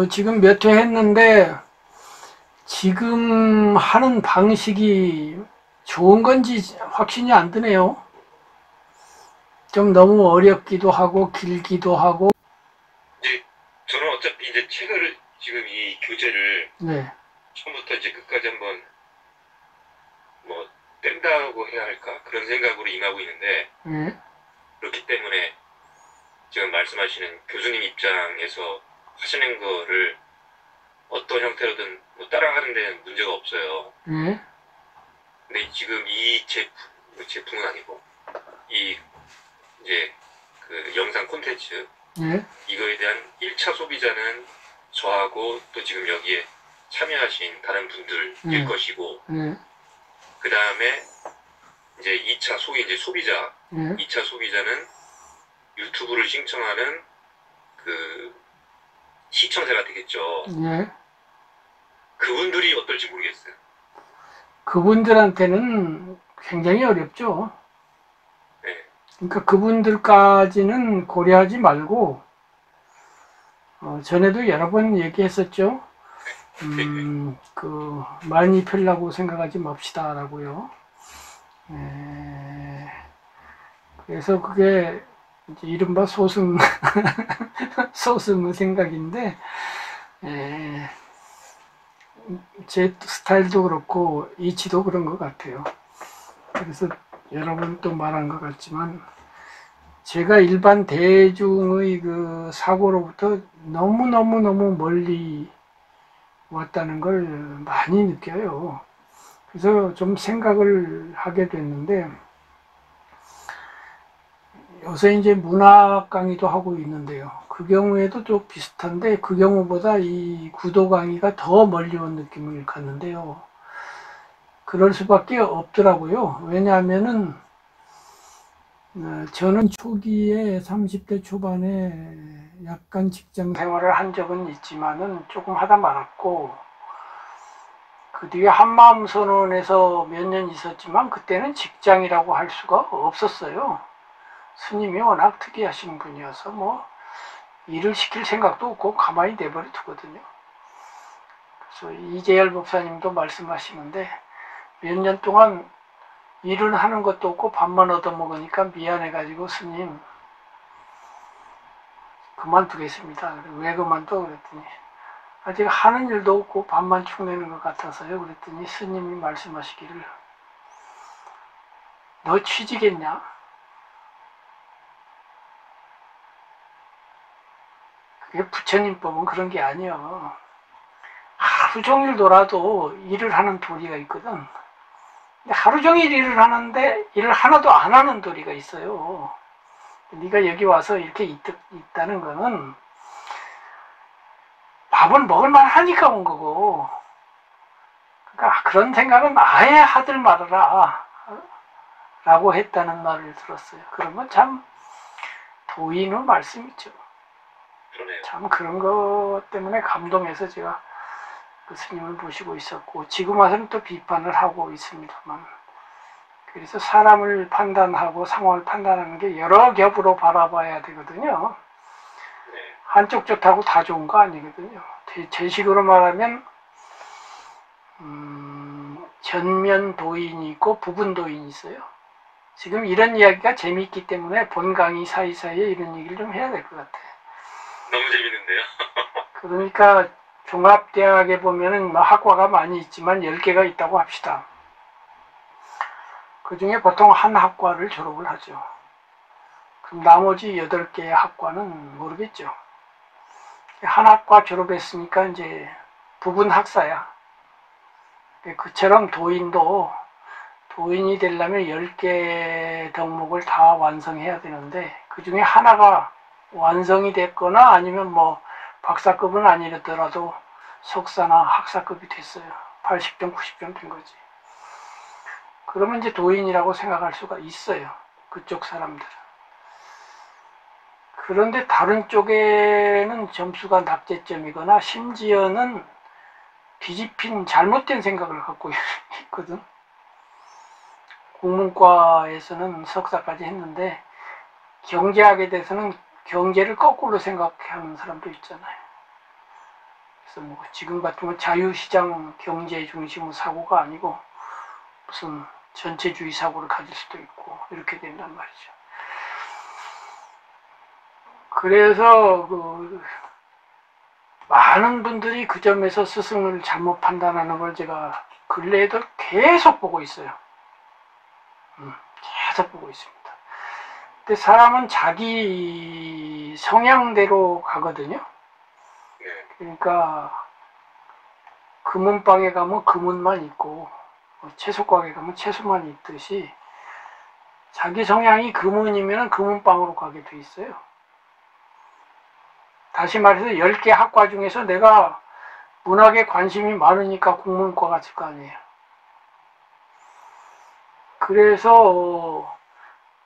지금 몇 회 했는데, 지금 하는 방식이 좋은 건지 확신이 안 드네요. 좀 너무 어렵기도 하고, 길기도 하고. 이제 저는 어차피 이제 책을 지금 이 교재를 네. 처음부터 이제 끝까지 한번 뭐 뗀다고 해야 할까 그런 생각으로 임하고 있는데 네. 그렇기 때문에 지금 말씀하시는 교수님 입장에서 하시는 거를 어떤 형태로든 뭐 따라가는 데는 문제가 없어요. 네. 근데 지금 이 제품은 아니고 이 이제 그 영상 콘텐츠 네. 이거에 대한 1차 소비자는 저하고 또 지금 여기에 참여하신 다른 분들일 것이고 그 다음에 이제 2차 소위 이제 소비자 2차 소비자는 유튜브를 신청하는 그 시청자가 되겠죠. 그분들이 어떨지 모르겠어요. 그분들한테는 굉장히 어렵죠. 네. 그러니까 그분들까지는 고려하지 말고, 전에도 여러 번 얘기했었죠. 많이 펴려고 생각하지 맙시다라고요. 그래서 그게 이제 이른바 소승, 소승의 생각인데, 제 스타일도 그렇고, 이치도 그런 것 같아요. 그래서 여러 번 또 말한 것 같지만, 제가 일반 대중의 그 사고로부터 너무너무너무 멀리 왔다는 걸 많이 느껴요. 그래서 좀 생각을 하게 됐는데, 요새 이제 문학 강의도 하고 있는데요. 그 경우에도 좀 비슷한데, 그 경우보다 이 구도 강의가 더 멀리 온 느낌을 갖는데요. 그럴 수밖에 없더라고요. 왜냐하면은, 저는 초기에 30대 초반에 약간 직장 생활을 한 적은 있지만은 조금 하다 말았고, 그 뒤에 한마음 선언에서 몇 년 있었지만 그때는 직장이라고 할 수가 없었어요. 스님이 워낙 특이하신 분이어서 뭐 일을 시킬 생각도 없고 가만히 내버려 두거든요. 그래서 이재열 목사님도 말씀하시는데 몇 년 동안 일을 하는 것도 없고 밥만 얻어먹으니까 미안해가지고 스님 그만두겠습니다. 왜 그만둬? 그랬더니 아직 하는 일도 없고 밥만 축내는 것 같아서요. 그랬더니 스님이 말씀하시기를 너 취직했냐? 그게 부처님 법은 그런 게 아니여. 하루 종일 놀아도 일을 하는 도리가 있거든. 근데 하루 종일 일을 하는데 일을 하나도 안 하는 도리가 있어요. 네가 여기 와서 이렇게 있다는 거는 밥은 먹을 만하니까 온 거고. 그러니까 그런 생각은 아예 하들 말아라 라고 했다는 말을 들었어요. 그러면 참 도인의 말씀이죠. 참 그런 것 때문에 감동해서 제가 그 스님을 모시고 있었고 지금 와서는 또 비판을 하고 있습니다만 그래서 사람을 판단하고 상황을 판단하는 게 여러 겹으로 바라봐야 되거든요. 한쪽 좋다고 다 좋은 거 아니거든요. 제 식으로 말하면 전면 도인이 있고 부분 도인이 있어요. 지금 이런 이야기가 재미있기 때문에 본 강의 사이사이에 이런 얘기를 좀 해야 될 것 같아요. 너무 재밌는데요. 그러니까 종합대학에 보면은 뭐 학과가 많이 있지만 10개가 있다고 합시다. 그 중에 보통 한 학과를 졸업을 하죠. 그럼 나머지 8개의 학과는 모르겠죠. 한 학과 졸업했으니까 이제 부분 학사야. 그처럼 도인이 되려면 10개 덕목을 다 완성해야 되는데 그 중에 하나가 완성이 됐거나 아니면 뭐 박사급은 아니더라도 석사나 학사급이 됐어요. 80점, 90점 된 거지. 그러면 이제 도인이라고 생각할 수가 있어요. 그쪽 사람들은. 그런데 다른 쪽에는 점수가 낙제점이거나 심지어는 뒤집힌 잘못된 생각을 갖고 있거든. 국문과에서는 석사까지 했는데 경제학에 대해서는 경제를 거꾸로 생각하는 사람도 있잖아요. 그래서 뭐 지금 같으면 자유시장 경제 중심의 사고가 아니고 무슨 전체주의 사고를 가질 수도 있고 이렇게 된단 말이죠. 그래서 많은 분들이 그 점에서 스승을 잘못 판단하는 걸 제가 근래에도 계속 보고 있어요. 계속 보고 있습니다. 근데 사람은 자기 성향대로 가거든요. 그러니까 금은방에 가면 금은만 있고 채소가게 가면 채소만 있듯이 자기 성향이 금은이면 금은방으로 가게 돼 있어요. 다시 말해서 10개 학과 중에서 내가 문학에 관심이 많으니까 국문과 갔을 거 아니에요. 그래서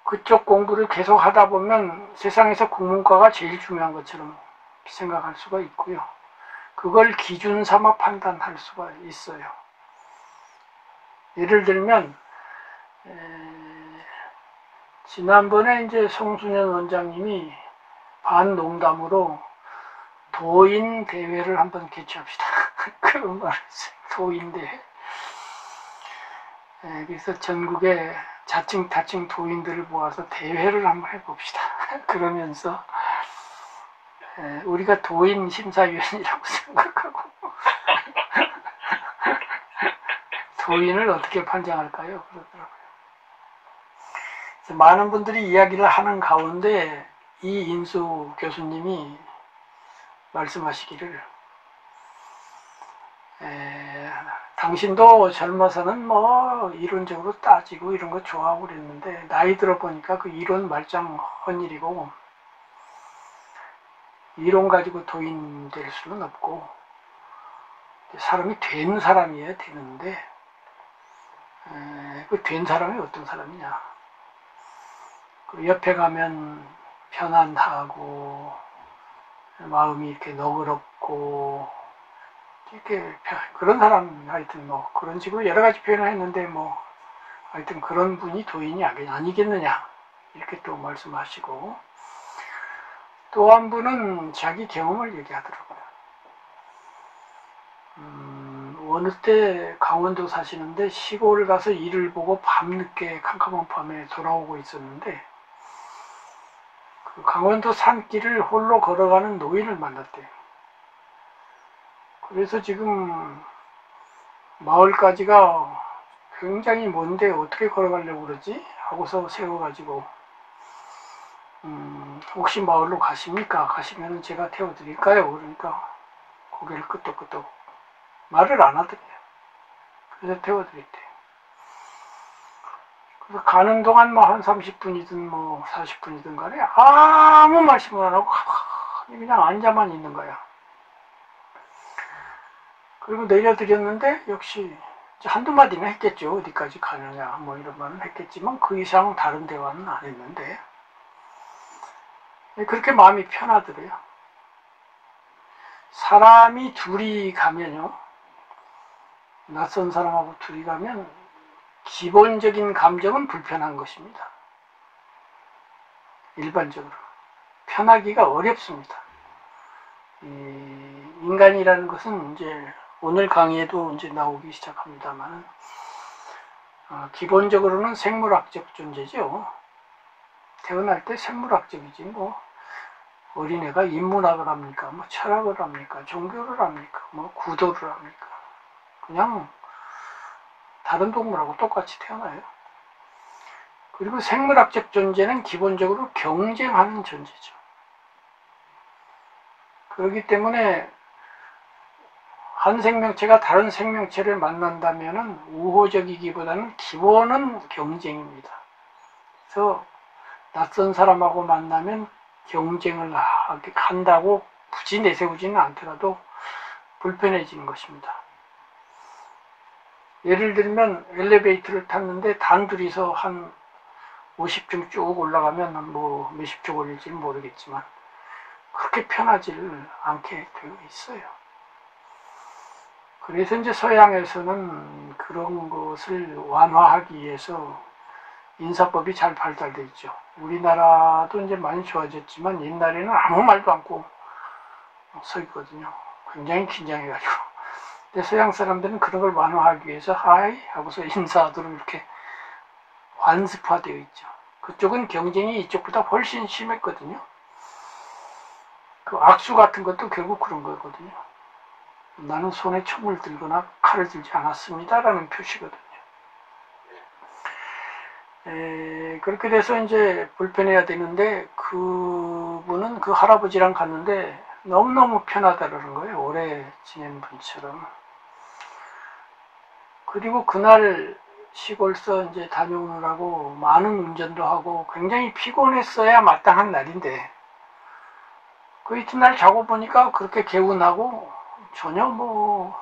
그쪽 공부를 계속 하다 보면 세상에서 국문과가 제일 중요한 것처럼 생각할 수가 있고요. 그걸 기준 삼아 판단할 수가 있어요. 예를 들면 지난번에 이제 송순현 원장님이 반농담으로 도인 대회를 한번 개최합시다. 그런 말을 했어요. 도인 대회. 그래서 전국의 자칭 타칭 도인들을 모아서 대회를 한번 해봅시다. 그러면서 우리가 도인 심사위원이라고 생각하고 도인을 어떻게 판정할까요? 그러더라고요. 그래서 많은 분들이 이야기를 하는 가운데 이인수 교수님이 말씀하시기를 당신도 젊어서는 뭐 이론적으로 따지고 이런 거 좋아하고 그랬는데 나이 들어보니까 그 이론 말짱 헛일이고 이론 가지고 도인 될 수는 없고 사람이 된 사람이어야 되는데 그 된 사람이 어떤 사람이냐, 그 옆에 가면 편안하고 마음이 이렇게 너그럽고 이렇게 그런 사람, 하여튼 뭐 그런 식으로 여러 가지 표현을 했는데 뭐 하여튼 그런 분이 도인이 아니겠느냐 이렇게 또 말씀하시고, 또 한 분은 자기 경험을 얘기하더라고요. 어느 때 강원도 사시는데 시골 가서 일을 보고 밤늦게 캄캄한 밤에 돌아오고 있었는데 그 강원도 산길을 홀로 걸어가는 노인을 만났대요. 그래서 지금 마을까지가 굉장히 먼데 어떻게 걸어가려고 그러지? 하고서 세워가지고 혹시 마을로 가십니까? 가시면 제가 태워드릴까요? 그러니까 고개를 끄덕끄덕 말을 안 하더래요. 그래서 태워드렸대요. 그래서 가는 동안 뭐 한 30분이든 뭐 40분이든 간에 아무 말씀을 안 하고 그냥 앉아만 있는 거야. 그리고 내려드렸는데 역시 한두 마디는 했겠죠. 어디까지 가느냐 뭐 이런 말은 했겠지만 그 이상 다른 대화는 안 했는데 그렇게 마음이 편하더래요. 사람이 둘이 가면요, 낯선 사람하고 둘이 가면 기본적인 감정은 불편한 것입니다. 일반적으로 편하기가 어렵습니다. 인간이라는 것은 이제 오늘 강의에도 이제 나오기 시작합니다만 기본적으로는 생물학적 존재죠. 태어날 때 생물학적이지 뭐 어린애가 인문학을 합니까? 뭐 철학을 합니까? 종교를 합니까? 뭐 구도를 합니까? 그냥 다른 동물하고 똑같이 태어나요. 그리고 생물학적 존재는 기본적으로 경쟁하는 존재죠. 그렇기 때문에 한 생명체가 다른 생명체를 만난다면 우호적이기보다는 기본은 경쟁입니다. 그래서 낯선 사람하고 만나면 경쟁을 한다고 굳이 내세우지는 않더라도 불편해지는 것입니다. 예를 들면 엘리베이터를 탔는데 단둘이서 한 50층 쭉 올라가면 뭐 몇십 층 올릴지는 모르겠지만 그렇게 편하지를 않게 되어 있어요. 그래서 이제 서양에서는 그런 것을 완화하기 위해서 인사법이 잘 발달되어 있죠. 우리나라도 이제 많이 좋아졌지만 옛날에는 아무 말도 않고 서 있거든요. 굉장히 긴장해가지고. 근데 서양 사람들은 그런 걸 완화하기 위해서 하이 하고서 인사하도록 이렇게 관습화되어 있죠. 그쪽은 경쟁이 이쪽보다 훨씬 심했거든요. 그 악수 같은 것도 결국 그런 거거든요. 나는 손에 총을 들거나 칼을 들지 않았습니다 라는 표시거든요. 그렇게 돼서 이제 불편해야 되는데, 그분은 그 할아버지랑 갔는데 너무너무 편하다는 거예요. 오래 지낸 분처럼. 그리고 그날 시골서 이제 다녀오느라고 많은 운전도 하고 굉장히 피곤했어야 마땅한 날인데, 그 이튿날 자고 보니까 그렇게 개운하고 전혀 뭐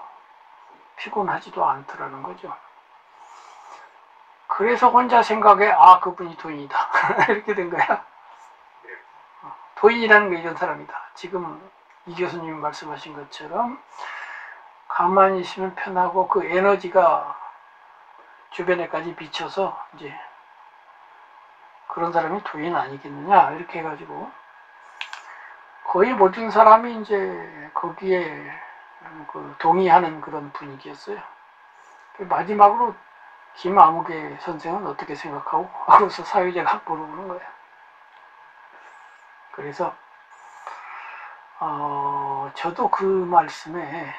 피곤하지도 않더라는 거죠. 그래서 혼자 생각해, 아, 그분이 도인이다. 이렇게 된 거야. 도인이라는 게 이런 사람이다. 지금 이 교수님이 말씀하신 것처럼 가만히 있으면 편하고 그 에너지가 주변에까지 비쳐서 이제 그런 사람이 도인 아니겠느냐 이렇게 해가지고 거의 모든 사람이 이제 거기에 그 동의하는 그런 분위기였어요. 마지막으로 김아무개 선생은 어떻게 생각하고? 하고서 사회적 물어보는 거예요. 그래서 저도 그 말씀에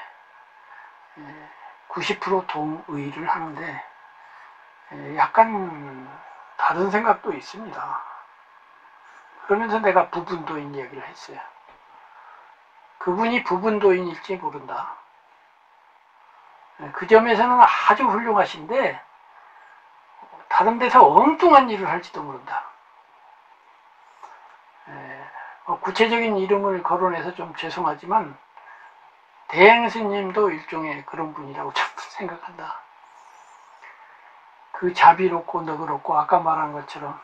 90% 동의를 하는데 약간 다른 생각도 있습니다. 그러면서 내가 부분도인 얘기를 했어요. 그분이 부분도인일지 모른다. 그 점에서는 아주 훌륭하신데 다른 데서 엉뚱한 일을 할지도 모른다. 구체적인 이름을 거론해서 좀 죄송하지만 대행스님도 일종의 그런 분이라고 저는 생각한다. 그 자비롭고 너그럽고 아까 말한 것처럼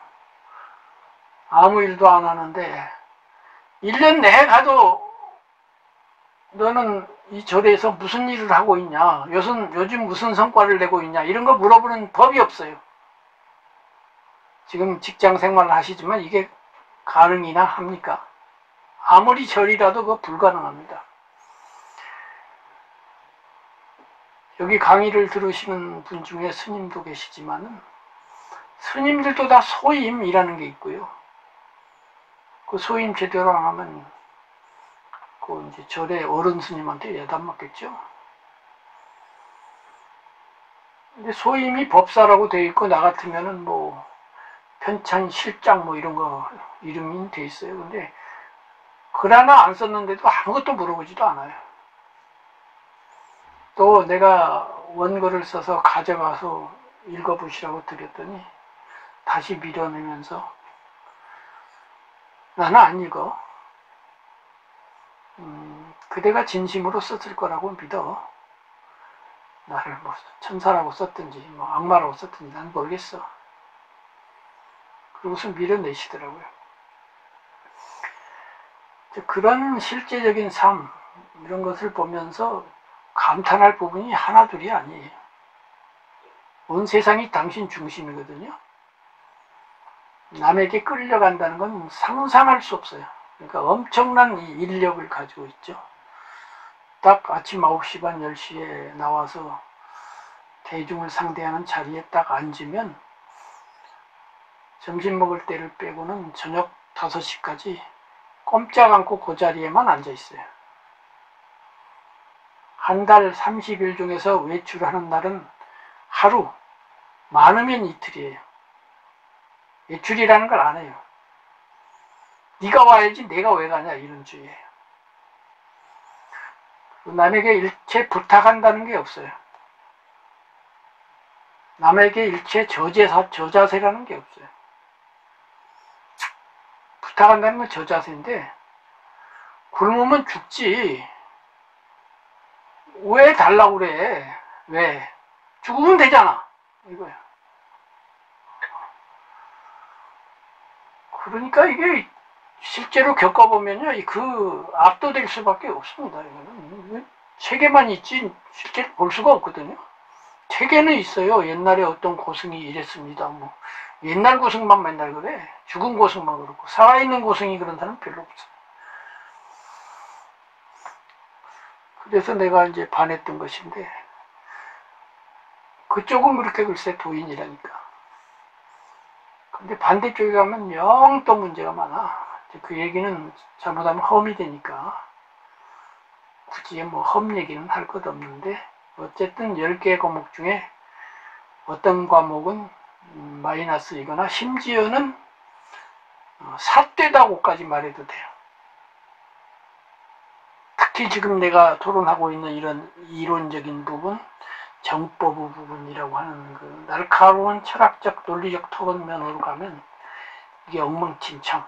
아무 일도 안 하는데 1년 내에 가도 너는 이 절에서 무슨 일을 하고 있냐, 요즘 무슨 성과를 내고 있냐, 이런 거 물어보는 법이 없어요. 지금 직장 생활을 하시지만 이게 가능이나 합니까? 아무리 절이라도 그거 불가능합니다. 여기 강의를 들으시는 분 중에 스님도 계시지만은 스님들도 다 소임이라는 게 있고요. 그 소임 제대로 안 하면 그 이제 절의 어른 스님한테 예단 맞겠죠. 근데 소임이 법사라고 되어 있고 나 같으면은 뭐 편찬 실장 뭐 이런 거 이름이 돼 있어요. 근데 글 하나 안 썼는데도 아무것도 물어보지도 않아요. 또 내가 원고를 써서 가져가서 읽어보시라고 드렸더니 다시 밀어내면서 나는 안 읽어. 그대가 진심으로 썼을 거라고 믿어. 나를 뭐 천사라고 썼든지 뭐 악마라고 썼든지 난 모르겠어. 그러고서 밀어내시더라고요. 그런 실제적인 삶 이런 것을 보면서 감탄할 부분이 하나둘이 아니에요. 온 세상이 당신 중심이거든요. 남에게 끌려간다는 건 상상할 수 없어요. 그러니까 엄청난 이 인력을 가지고 있죠. 딱 아침 9시 반 10시에 나와서 대중을 상대하는 자리에 딱 앉으면 점심 먹을 때를 빼고는 저녁 5시까지 꼼짝 않고 그 자리에만 앉아 있어요. 한 달 30일 중에서 외출하는 날은 하루, 많으면 이틀이에요. 외출이라는 걸 안 해요. 네가 와야지 내가 왜 가냐 이런 주의예요. 남에게 일체 부탁한다는 게 없어요. 남에게 일체 저자세라는 게 없어요. 부탁한다는 건 저자세인데 굶으면 죽지. 왜 달라고 그래? 왜? 죽으면 되잖아. 이거야. 그러니까 이게 실제로 겪어보면요, 그 압도될 수밖에 없습니다. 이거는 책에만 있지 실제로 볼 수가 없거든요. 책에는 있어요. 옛날에 어떤 고승이 이랬습니다. 뭐 옛날 고승만 맨날 그래. 죽은 고승만 그렇고 살아있는 고승이 그런 사람 별로 없어요. 그래서 내가 이제 반했던 것인데, 그쪽은 그렇게 글쎄 도인이라니까. 근데 반대쪽에 가면 영 또 문제가 많아. 그 얘기는 잘못하면 험이 되니까 굳이 뭐 험 얘기는 할 것 없는데, 어쨌든 10개 과목 중에 어떤 과목은 마이너스이거나 심지어는 삿되다고까지 말해도 돼요. 특히 지금 내가 토론하고 있는 이런 이론적인 부분, 정법의 부분이라고 하는 그 날카로운 철학적 논리적 토론면으로 가면 이게 엉망진창,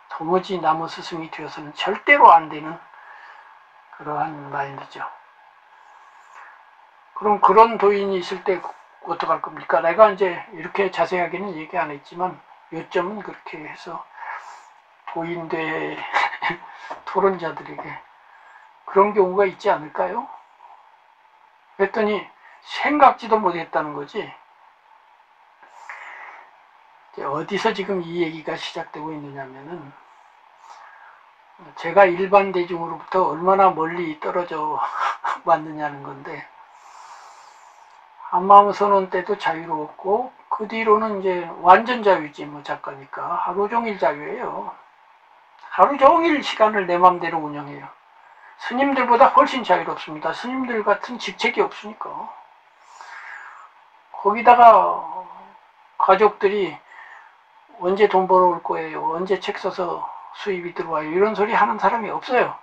도무지 나무 스승이 되어서는 절대로 안 되는 그러한 마인드죠. 그럼 그런 도인이 있을 때 어떡할 겁니까? 내가 이제 이렇게 자세하게는 얘기 안 했지만 요점은 그렇게 해서 도인대 토론자들에게 그런 경우가 있지 않을까요? 그랬더니 생각지도 못했다는 거지. 어디서 지금 이 얘기가 시작되고 있느냐면은, 제가 일반 대중으로부터 얼마나 멀리 떨어져 왔느냐는 건데, 한마음 선언 때도 자유로웠고, 그 뒤로는 이제 완전 자유지, 뭐 작가니까. 하루 종일 자유예요. 하루 종일 시간을 내 맘대로 운영해요. 스님들보다 훨씬 자유롭습니다. 스님들 같은 직책이 없으니까. 거기다가 가족들이 언제 돈 벌어올 거예요, 언제 책 써서 수입이 들어와요, 이런 소리 하는 사람이 없어요.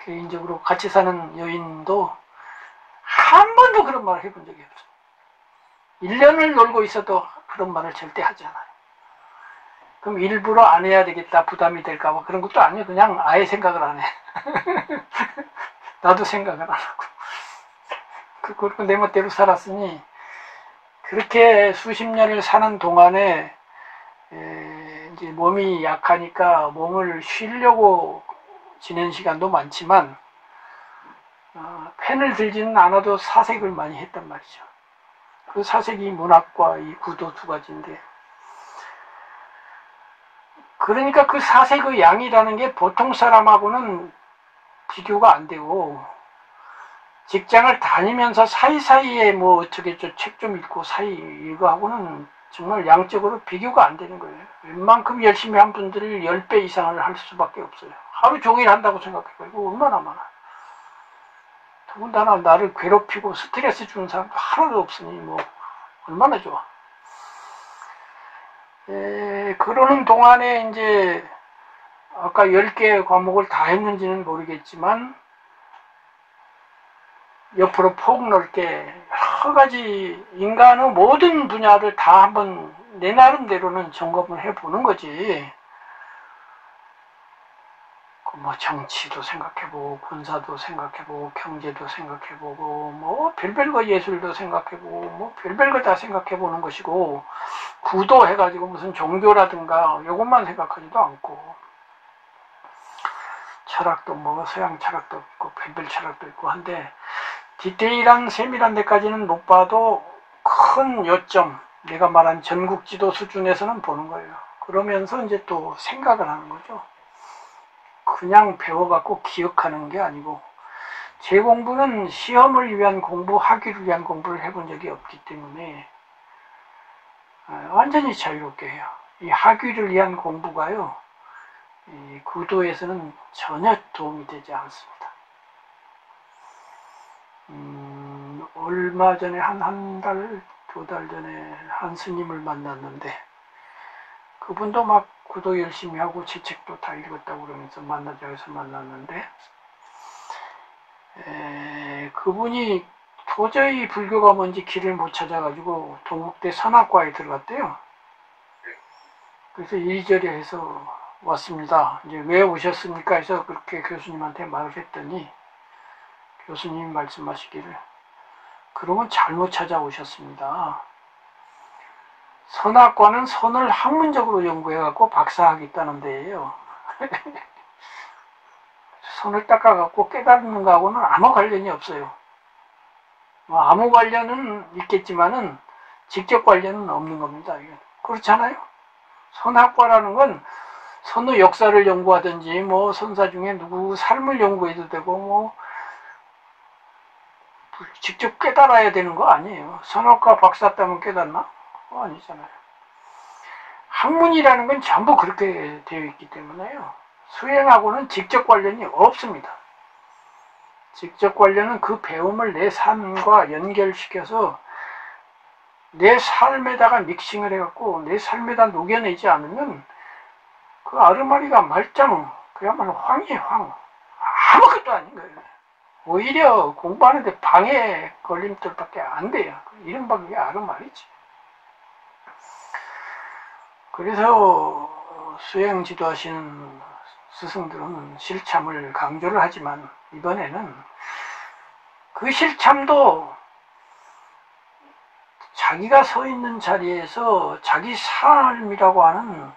개인적으로 같이 사는 여인도 한 번도 그런 말을 해본 적이 없어요. 1년을 놀고 있어도 그런 말을 절대 하지 않아요. 그럼 일부러 안 해야 되겠다, 부담이 될까봐 그런 것도 아니에요. 그냥 아예 생각을 안 해. 나도 생각을 안 하고. 그리고 내 멋대로 살았으니, 그렇게 수십 년을 사는 동안에 이제 몸이 약하니까 몸을 쉬려고 지낸 시간도 많지만, 펜을 들지는 않아도 사색을 많이 했단 말이죠. 그 사색이 문학과 이 구도 두 가지인데, 그러니까 그 사색의 양이라는 게 보통 사람하고는 비교가 안 되고, 직장을 다니면서 사이사이에 뭐 어떻게 책 좀 읽고 사이 이거하고는 정말 양적으로 비교가 안 되는 거예요. 웬만큼 열심히 한 분들이 10배 이상을 할 수밖에 없어요. 하루 종일 한다고 생각해봐. 이거 얼마나 많아. 더군다나 나를 괴롭히고 스트레스 주는 사람도 하나도 없으니 뭐 얼마나 좋아. 그러는 동안에 이제 아까 10개 과목을 다 했는지는 모르겠지만, 옆으로 폭넓게 여러 가지 인간의 모든 분야를 다 한번 내 나름대로는 점검을 해보는 거지. 뭐 정치도 생각해보고, 군사도 생각해보고, 경제도 생각해보고, 뭐 별별 거, 예술도 생각해보고, 뭐 별별 거 다 생각해보는 것이고, 구도 해가지고 무슨 종교라든가 요것만 생각하지도 않고, 철학도 뭐 서양 철학도 있고 별별 철학도 있고 한데, 디테일한 세밀한 데까지는 못 봐도 큰 요점, 내가 말한 전국지도 수준에서는 보는 거예요. 그러면서 이제 또 생각을 하는 거죠. 그냥 배워갖고 기억하는 게 아니고, 제 공부는 시험을 위한 공부, 학위를 위한 공부를 해본 적이 없기 때문에 완전히 자유롭게 해요. 이 학위를 위한 공부가요, 이 구도에서는 전혀 도움이 되지 않습니다. 얼마 전에 한 달, 2달 전에 한 스님을 만났는데, 그분도 막 구도 열심히 하고 제 책도 다 읽었다고 그러면서 만나자고 해서 만났는데, 그분이 도저히 불교가 뭔지 길을 못 찾아가지고 동국대 선학과에 들어갔대요. 그래서 이리저리 해서 왔습니다. 이제 왜 오셨습니까 해서 그렇게 교수님한테 말을 했더니, 교수님이 말씀하시기를, 그러면 잘못 찾아오셨습니다. 선학과는 선을 학문적으로 연구해갖고 박사하겠다는 데예요. 선을 닦아갖고 깨닫는 거하고는 아무 관련이 없어요. 아무 관련은 있겠지만은 직접 관련은 없는 겁니다. 그렇잖아요. 선학과라는 건 선우 역사를 연구하든지 뭐 선사 중에 누구 삶을 연구해도 되고 뭐 직접 깨달아야 되는 거 아니에요. 선학과 박사 따면 깨닫나? 그거 아니잖아요. 학문이라는 건 전부 그렇게 되어 있기 때문에요. 수행하고는 직접 관련이 없습니다. 직접 관련은 그 배움을 내 삶과 연결시켜서 내 삶에다가 믹싱을 해갖고 내 삶에다 녹여내지 않으면 그 아르마리가 말짱 그야말로 황이에요. 황. 아무것도 아닌 거예요. 오히려 공부하는데 방해 걸림돌밖에 안 돼요. 이른바 그게 아르마리지. 그래서 수행 지도하시는 스승들은 실참을 강조를 하지만 이번에는 그 실참도 자기가 서 있는 자리에서 자기 삶이라고 하는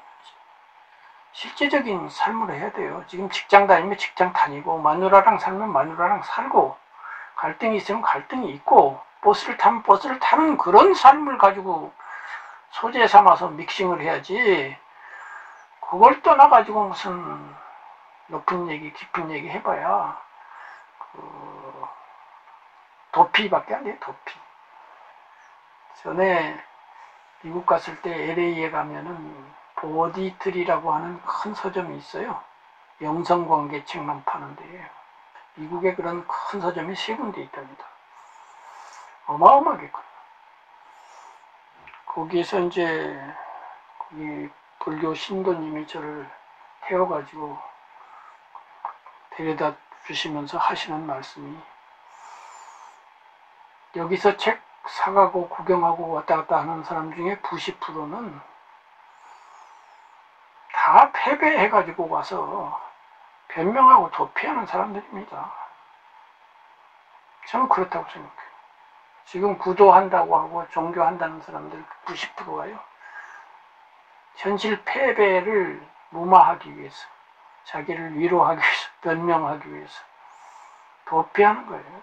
실제적인 삶을 해야 돼요. 지금 직장 다니면 직장 다니고 마누라랑 살면 마누라랑 살고 갈등이 있으면 갈등이 있고 버스를 타면 버스를 타는 그런 삶을 가지고 소재 삼아서 믹싱을 해야지 그걸 떠나가지고 무슨 높은 얘기 깊은 얘기 해봐야 도피밖에 안 돼요. 도피. 전에 미국 갔을 때 LA에 가면은 보디트리라고 하는 큰 서점이 있어요. 영성관계 책만 파는데 미국에 그런 큰 서점이 3군데 있답니다. 어마어마하게 커요. 거기에서 이제 거기 불교 신도님이 저를 태워가지고 데려다 주시면서 하시는 말씀이 여기서 책 사가고 구경하고 왔다 갔다 하는 사람 중에 90%는 다 패배해가지고 와서 변명하고 도피하는 사람들입니다. 저는 그렇다고 생각해요. 지금 구도한다고 하고 종교한다는 사람들 90%가요. 현실 패배를 무마하기 위해서, 자기를 위로하기 위해서, 변명하기 위해서 도피하는 거예요.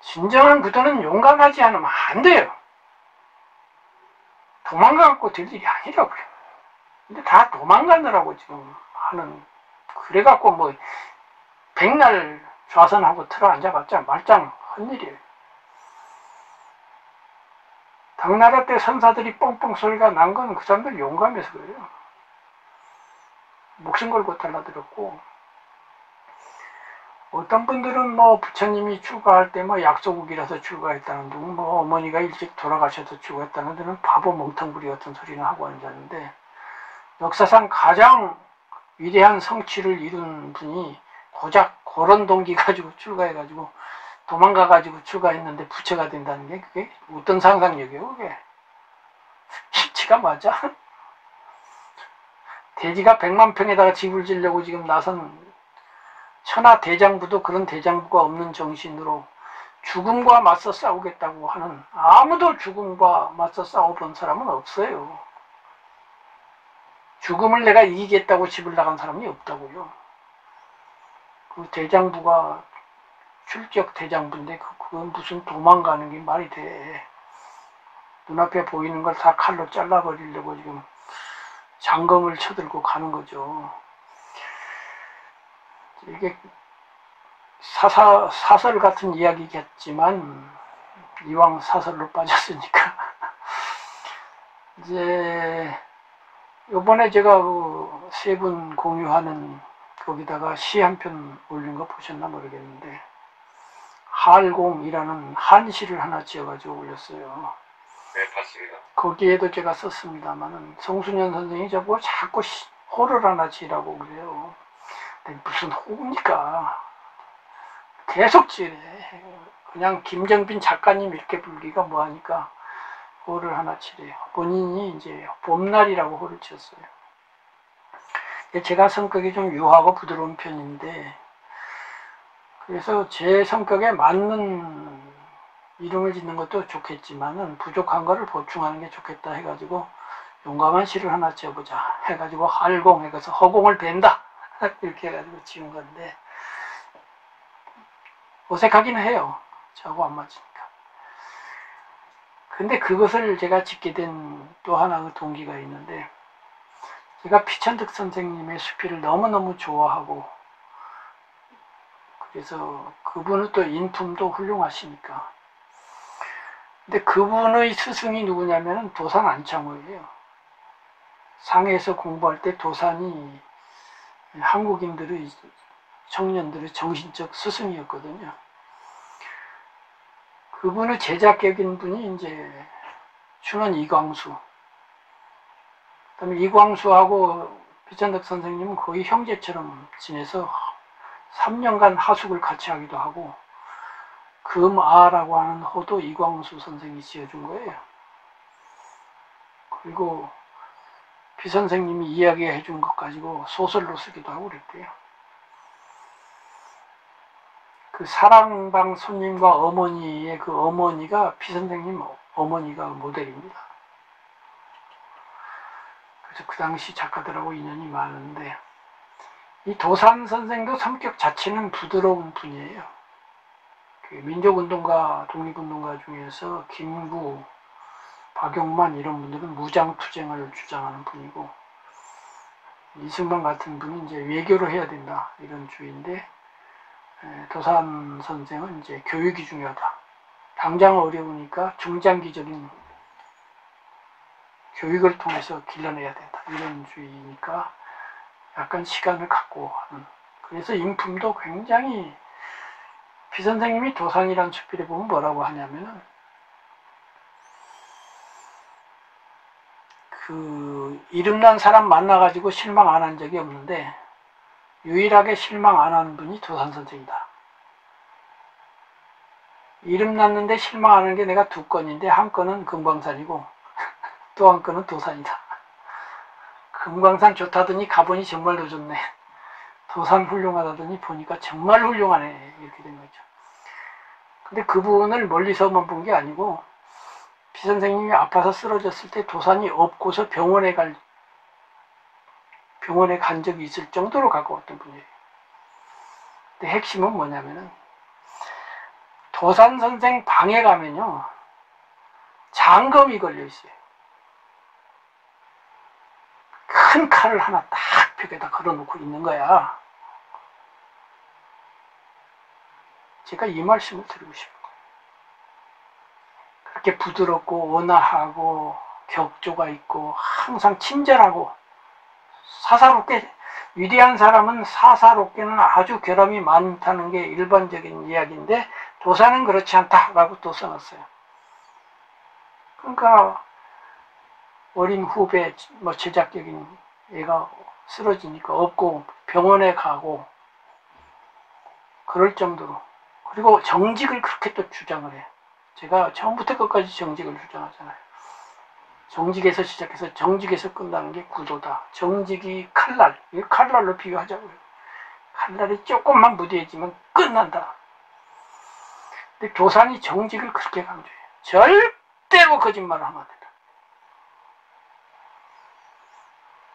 진정한 구도는 용감하지 않으면 안 돼요. 도망가갖고 될 일이 아니라고요. 근데 다 도망가느라고 지금 하는, 그래갖고 뭐 백날 좌선하고 틀어 앉아봤자 말짱 헛일이에요. 당나라 때 선사들이 뻥뻥 소리가 난 건 그 사람들 용감해서 그래요. 목숨 걸고 달라들었고, 어떤 분들은 뭐 부처님이 출가할 때 뭐 약소국이라서 출가했다는 둥, 뭐 어머니가 일찍 돌아가셔서 출가했다는 데는 바보 멍텅구리 같은 소리는 하고 앉았는데, 역사상 가장 위대한 성취를 이룬 분이 고작 그런 동기 가지고 출가해가지고 도망가가지고 출가했는데 부처가 된다는 게 그게 어떤 상상력이에요 그게? 실치가 맞아? 대지가 100만 평에다가 집을 지려고 지금 나선 천하 대장부도 그런 대장부가 없는 정신으로 죽음과 맞서 싸우겠다고 하는, 아무도 죽음과 맞서 싸워본 사람은 없어요. 죽음을 내가 이기겠다고 집을 나간 사람이 없다고요. 그 대장부가 출격 대장부인데 그건 무슨 도망가는 게 말이 돼. 눈앞에 보이는 걸 다 칼로 잘라버리려고 지금 장검을 쳐들고 가는 거죠. 이게 사설 같은 이야기겠지만 이왕 사설로 빠졌으니까 이제 요번에 제가 그 세 분 공유하는 거기다가 시 한 편 올린 거 보셨나 모르겠는데 할공이라는 한시를 하나 지어가지고 올렸어요. 네, 봤습니다. 거기에도 제가 썼습니다만은 성순현 선생이 저보고 자꾸 호를 하나 지라고 그래요. 근데 무슨 호입니까? 계속 지래. 그냥 김정빈 작가님 이렇게 불기가 뭐하니까 호를 하나 치래요. 본인이 이제 봄날이라고 호를 쳤어요. 제가 성격이 좀 유하고 부드러운 편인데 그래서 제 성격에 맞는 이름을 짓는 것도 좋겠지만은 부족한 거를 보충하는 게 좋겠다 해가지고 용감한 시를 하나 지어보자 해가지고 할공 해서 허공을 벤다 이렇게 해가지고 지은 건데 어색하긴 해요. 저하고 안 맞으니까. 근데 그것을 제가 짓게 된 또 하나의 동기가 있는데 제가 피천득 선생님의 수필을 너무너무 좋아하고, 그래서 그분은 또 인품도 훌륭하시니까. 근데 그분의 스승이 누구냐면 도산 안창호예요. 상해에서 공부할 때 도산이 한국인들의, 청년들의 정신적 스승이었거든요. 그분의 제자격인 분이 이제 춘원 이광수. 그다음에 이광수하고 피천득 선생님은 거의 형제처럼 지내서 3년간 하숙을 같이 하기도 하고, 금아라고 하는 호도 이광수 선생이 지어준 거예요. 그리고 피 선생님이 이야기해 준 것 가지고 소설로 쓰기도 하고 그랬대요. 그 사랑방 손님과 어머니의 그 어머니가 피 선생님 어머니가 모델입니다. 그래서 그 당시 작가들하고 인연이 많은데, 이 도산 선생도 성격 자체는 부드러운 분이에요. 그 민족운동가, 독립운동가 중에서 김구, 박용만 이런 분들은 무장투쟁을 주장하는 분이고, 이승만 같은 분은 이제 외교를 해야 된다 이런 주의인데, 도산 선생은 이제 교육이 중요하다. 당장 어려우니까 중장기적인 교육을 통해서 길러내야 된다 이런 주의니까 약간 시간을 갖고 하는. 그래서 인품도 굉장히, 피 선생님이 도산이란 수필에 보면 뭐라고 하냐면은, 그 이름난 사람 만나가지고 실망 안 한 적이 없는데 유일하게 실망 안 한 분이 도산 선생이다. 이름 났는데 실망 안 하는 게 내가 2건인데 한 건은 금광산이고 또 한 건은 도산이다. 금광산 좋다더니 가보니 정말 더 좋네. 도산 훌륭하다더니 보니까 정말 훌륭하네. 이렇게 된 거죠. 근데 그분을 멀리서만 본 게 아니고, 피 선생님이 아파서 쓰러졌을 때 도산이 없고서 병원에 간 적이 있을 정도로 가까웠던 분이에요. 근데 핵심은 뭐냐면은, 도산 선생 방에 가면요, 장검이 걸려 있어요. 큰 칼을 하나 딱 벽에다 걸어놓고 있는 거야. 제가 이 말씀을 드리고 싶어요. 그렇게 부드럽고 온화하고 격조가 있고 항상 친절하고 사사롭게, 위대한 사람은 사사롭게는 아주 결함이 많다는 게 일반적인 이야기인데 도산은 그렇지 않다라고 또 써놨어요. 그러니까 어린 후배, 제작적인 애가 쓰러지니까 업고 병원에 가고 그럴 정도로. 그리고 정직을 그렇게 또 주장을 해요. 제가 처음부터 끝까지 정직을 주장하잖아요. 정직에서 시작해서 정직에서 끝나는 게 구도다. 정직이 칼날, 칼날로 비교하자고요. 칼날이 조금만 무뎌지면 끝난다. 근데 도산이 정직을 그렇게 강조해요. 절대로 거짓말을 하면 안 된다.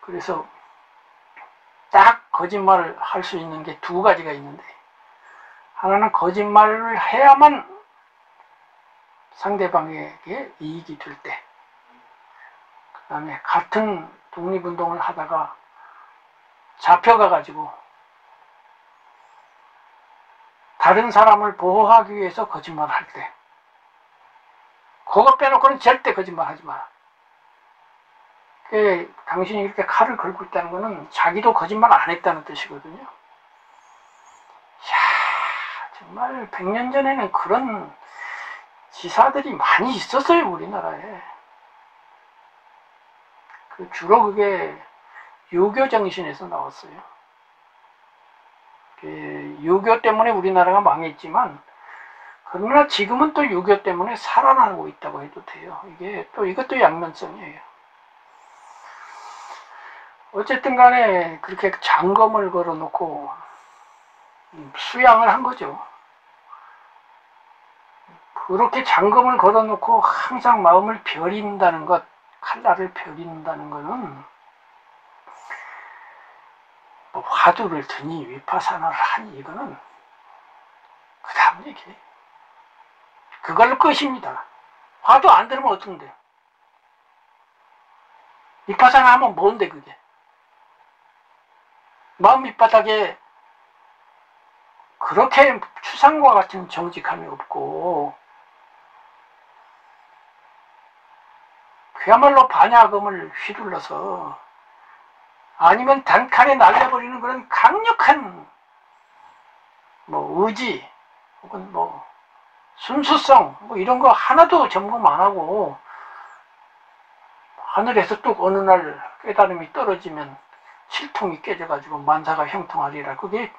그래서 딱 거짓말을 할 수 있는 게 2가지가 있는데, 하나는 거짓말을 해야만 상대방에게 이익이 될 때, 그 다음에 같은 독립운동을 하다가 잡혀가가지고 다른 사람을 보호하기 위해서 거짓말을 할 때, 그거 빼놓고는 절대 거짓말 하지 마라. 당신이 이렇게 칼을 걸고 있다는 것은 자기도 거짓말 안 했다는 뜻이거든요. 이야, 정말 100년 전에는 그런 지사들이 많이 있었어요, 우리나라에. 주로 그게 유교 정신에서 나왔어요. 유교 때문에 우리나라가 망했지만, 그러나 지금은 또 유교 때문에 살아나고 있다고 해도 돼요. 이것도 양면성이에요. 어쨌든 간에 그렇게 장검을 걸어놓고 수양을 한 거죠. 그렇게 장검을 걸어놓고 항상 마음을 벼린다는 것, 칼날을 벼린다는 것은 화두를 드니 위파사나를 하니 이거는 그 다음 얘기. 그걸로 끝입니다. 화두 안 들으면 어떤데? 위파사나 하면 뭔데 그게? 마음 밑바닥에 그렇게 추상과 같은 정직함이 없고 그야말로 반야금을 휘둘러서 아니면 단칸에 날려버리는 그런 강력한 뭐 의지 혹은 뭐 순수성 뭐 이런 거 하나도 점검 안 하고 하늘에서 뚝 어느 날 깨달음이 떨어지면 실통이 깨져가지고 만사가 형통하리라. 그게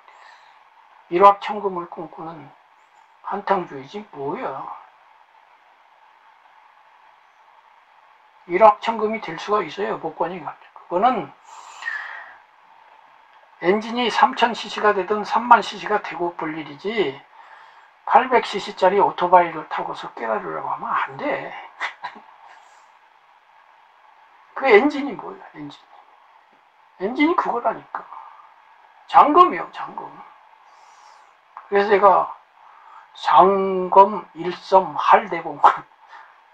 일확천금을 꿈꾸는 한탕주의지 뭐야. 일확천금이 될 수가 있어요. 복권이. 그거는 엔진이 3000cc가 되든 30,000cc가 되고 볼 일이지 800cc짜리 오토바이를 타고서 깨달으려고 하면 안 돼. 그 엔진이 뭐야, 엔진이. 엔진이 그거라니까. 장검이요, 장검. 그래서 제가 장검, 일섬, 할대공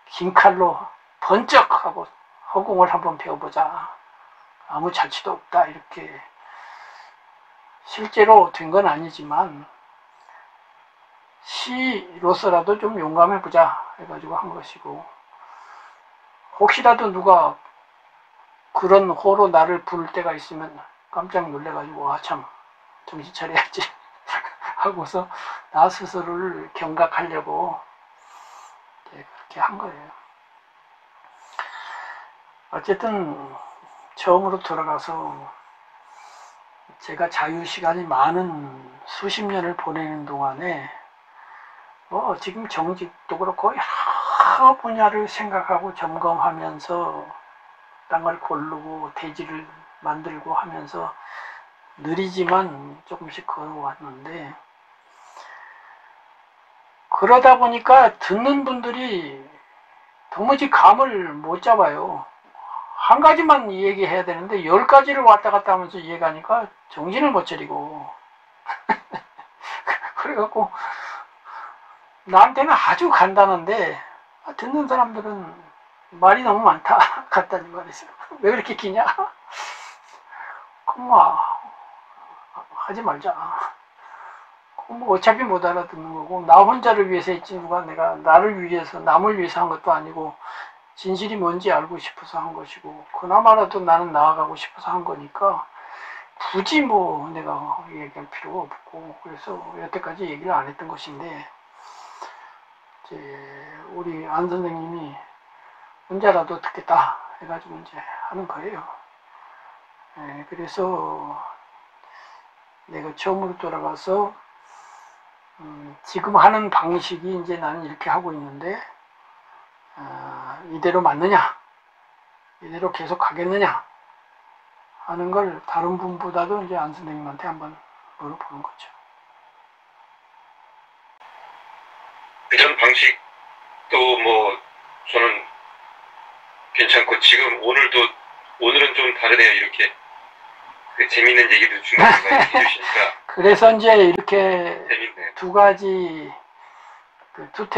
긴 칼로 번쩍하고 허공을 한번 배워보자. 아무 자취도 없다. 이렇게 실제로 된 건 아니지만 시로서라도 좀 용감해보자 해가지고 한 것이고 혹시라도 누가 그런 호로 나를 부를 때가 있으면 깜짝 놀래가지고 아 참 정신 차려야지 하고서 나 스스로를 경각하려고 그렇게 한 거예요. 어쨌든 처음으로 돌아가서 제가 자유시간이 많은 수십 년을 보내는 동안에 뭐 지금 정직도 그렇고 여러 분야를 생각하고 점검하면서 땅을 고르고 대지를 만들고 하면서 느리지만 조금씩 걸어왔는데 그러다 보니까 듣는 분들이 도무지 감을 못 잡아요. 한 가지만 얘기해야 되는데 10가지를 왔다 갔다 하면서 얘기하니까 정신을 못 차리고 그래갖고 나한테는 아주 간단한데 듣는 사람들은 말이 너무 많다 같다는 말이죠. 왜 그렇게 기냐? 그럼 뭐 하지 말자. 뭐 어차피 못 알아듣는 거고 나 혼자를 위해서 했지 누가 내가 나를 위해서 남을 위해서 한 것도 아니고 진실이 뭔지 알고 싶어서 한 것이고 그나마라도 나는 나아가고 싶어서 한 거니까 굳이 뭐 내가 얘기할 필요가 없고 그래서 여태까지 얘기를 안 했던 것인데 이제 우리 안 선생님이 혼자라도 듣겠다 해가지고 이제 하는 거예요. 그래서 내가 처음으로 돌아가서 지금 하는 방식이 이제 나는 이렇게 하고 있는데 이대로 맞느냐 이대로 계속 가겠느냐 하는 걸 다른 분보다도 이제 안 선생님한테 한번 물어보는 거죠. 그전 방식도 뭐 저는 괜찮고 지금 오늘은 좀 다르네요. 이렇게 그 재밌는 얘기도 중간중간 해주시니까 그래서 이제 이렇게 재밌네요. 두 가지 그 투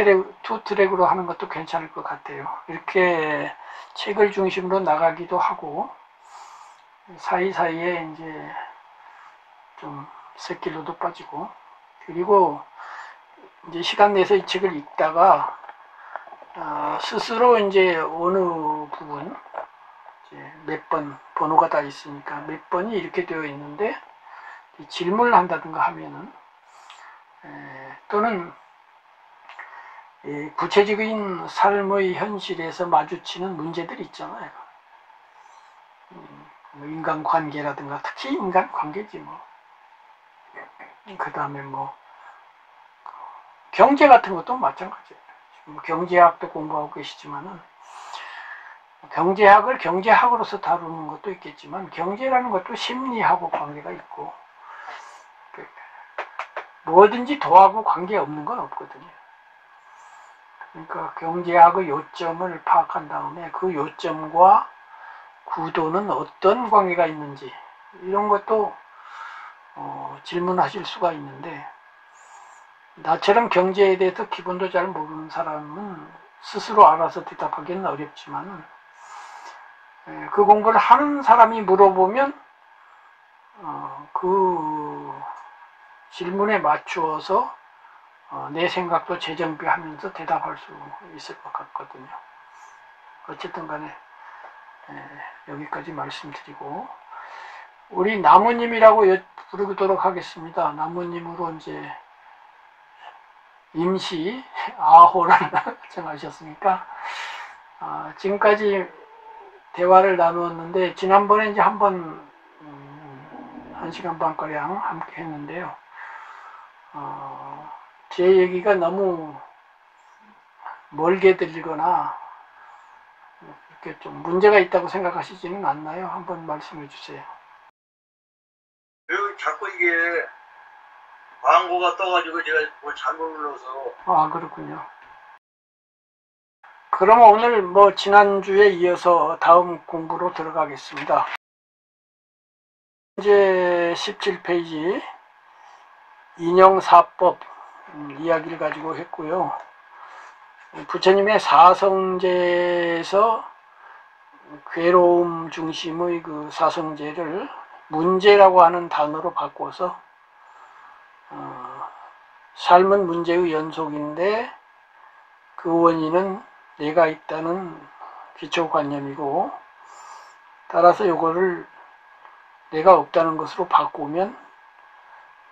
트랙으로 하는 것도 괜찮을 것 같아요. 이렇게 책을 중심으로 나가기도 하고 사이사이에 이제 좀 샛길로도 빠지고 그리고 이제 시간 내서 이 책을 읽다가 스스로 이제 어느 부분 몇 번 번호가 다 있으니까 몇 번이 이렇게 되어 있는데 질문을 한다든가 하면은 또는 구체적인 삶의 현실에서 마주치는 문제들이 있잖아요. 인간관계라든가 특히 인간관계지 뭐. 그 다음에 뭐 경제 같은 것도 마찬가지예요. 뭐 경제학도 공부하고 계시지만은 경제학을 경제학으로서 다루는 것도 있겠지만 경제라는 것도 심리하고 관계가 있고 뭐든지 도하고 관계없는 건 없거든요. 그러니까 경제학의 요점을 파악한 다음에 그 요점과 구도는 어떤 관계가 있는지 이런 것도 질문하실 수가 있는데 나처럼 경제에 대해서 기본도 잘 모르는 사람은 스스로 알아서 대답하기는 어렵지만 그 공부를 하는 사람이 물어보면 그 질문에 맞추어서 내 생각도 재정비하면서 대답할 수 있을 것 같거든요. 어쨌든 간에 여기까지 말씀드리고, 우리 나무님이라고 부르도록 하겠습니다. 나무님으로 이제 임시 아호를 정하셨으니까, 지금까지 대화를 나누었는데, 지난번에 이제 한번 1시간 반가량 함께 했는데요. 제 얘기가 너무 멀게 들리거나 이렇게 좀 문제가 있다고 생각하시지는 않나요? 한번 말씀해 주세요. 그리고 자꾸 이게 광고가 떠가지고 제가 뭘 잘못 눌러서. 그렇군요. 그러면 오늘 뭐 지난주에 이어서 다음 공부로 들어가겠습니다. 이제 17페이지 인형사법 이야기를 가지고 했고요. 부처님의 사성제에서 괴로움 중심의 그 사성제를 문제라고 하는 단어로 바꿔서 삶은 문제의 연속인데 그 원인은 내가 있다는 기초관념이고, 따라서 이거를 내가 없다는 것으로 바꾸면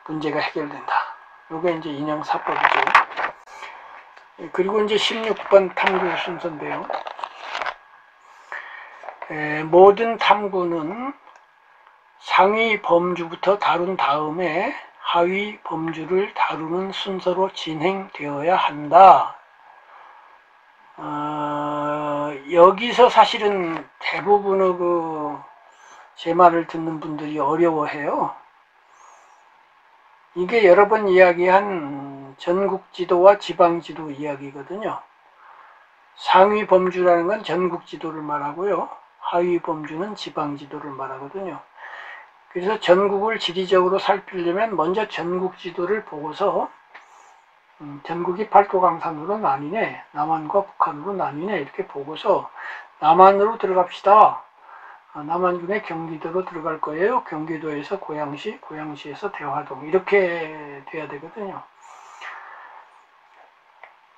문제가 해결된다. 이게 이제 인형사법이죠. 그리고 이제 16번 탐구 순서인데요. 모든 탐구는 상위 범주부터 다룬 다음에 하위 범주를 다루는 순서로 진행되어야 한다. 여기서 사실은 대부분의 제 말을 듣는 분들이 어려워해요. 이게 여러 번 이야기한 전국지도와 지방지도 이야기거든요. 상위 범주라는 건 전국지도를 말하고요. 하위 범주는 지방지도를 말하거든요. 그래서 전국을 지리적으로 살피려면 먼저 전국지도를 보고서 전국이 팔도강산으로 나뉘네, 남한과 북한으로 나뉘네, 이렇게 보고서 남한으로 들어갑시다. 남한 중에 경기도로 들어갈 거예요. 경기도에서 고양시, 고양시에서 대화동, 이렇게 돼야 되거든요.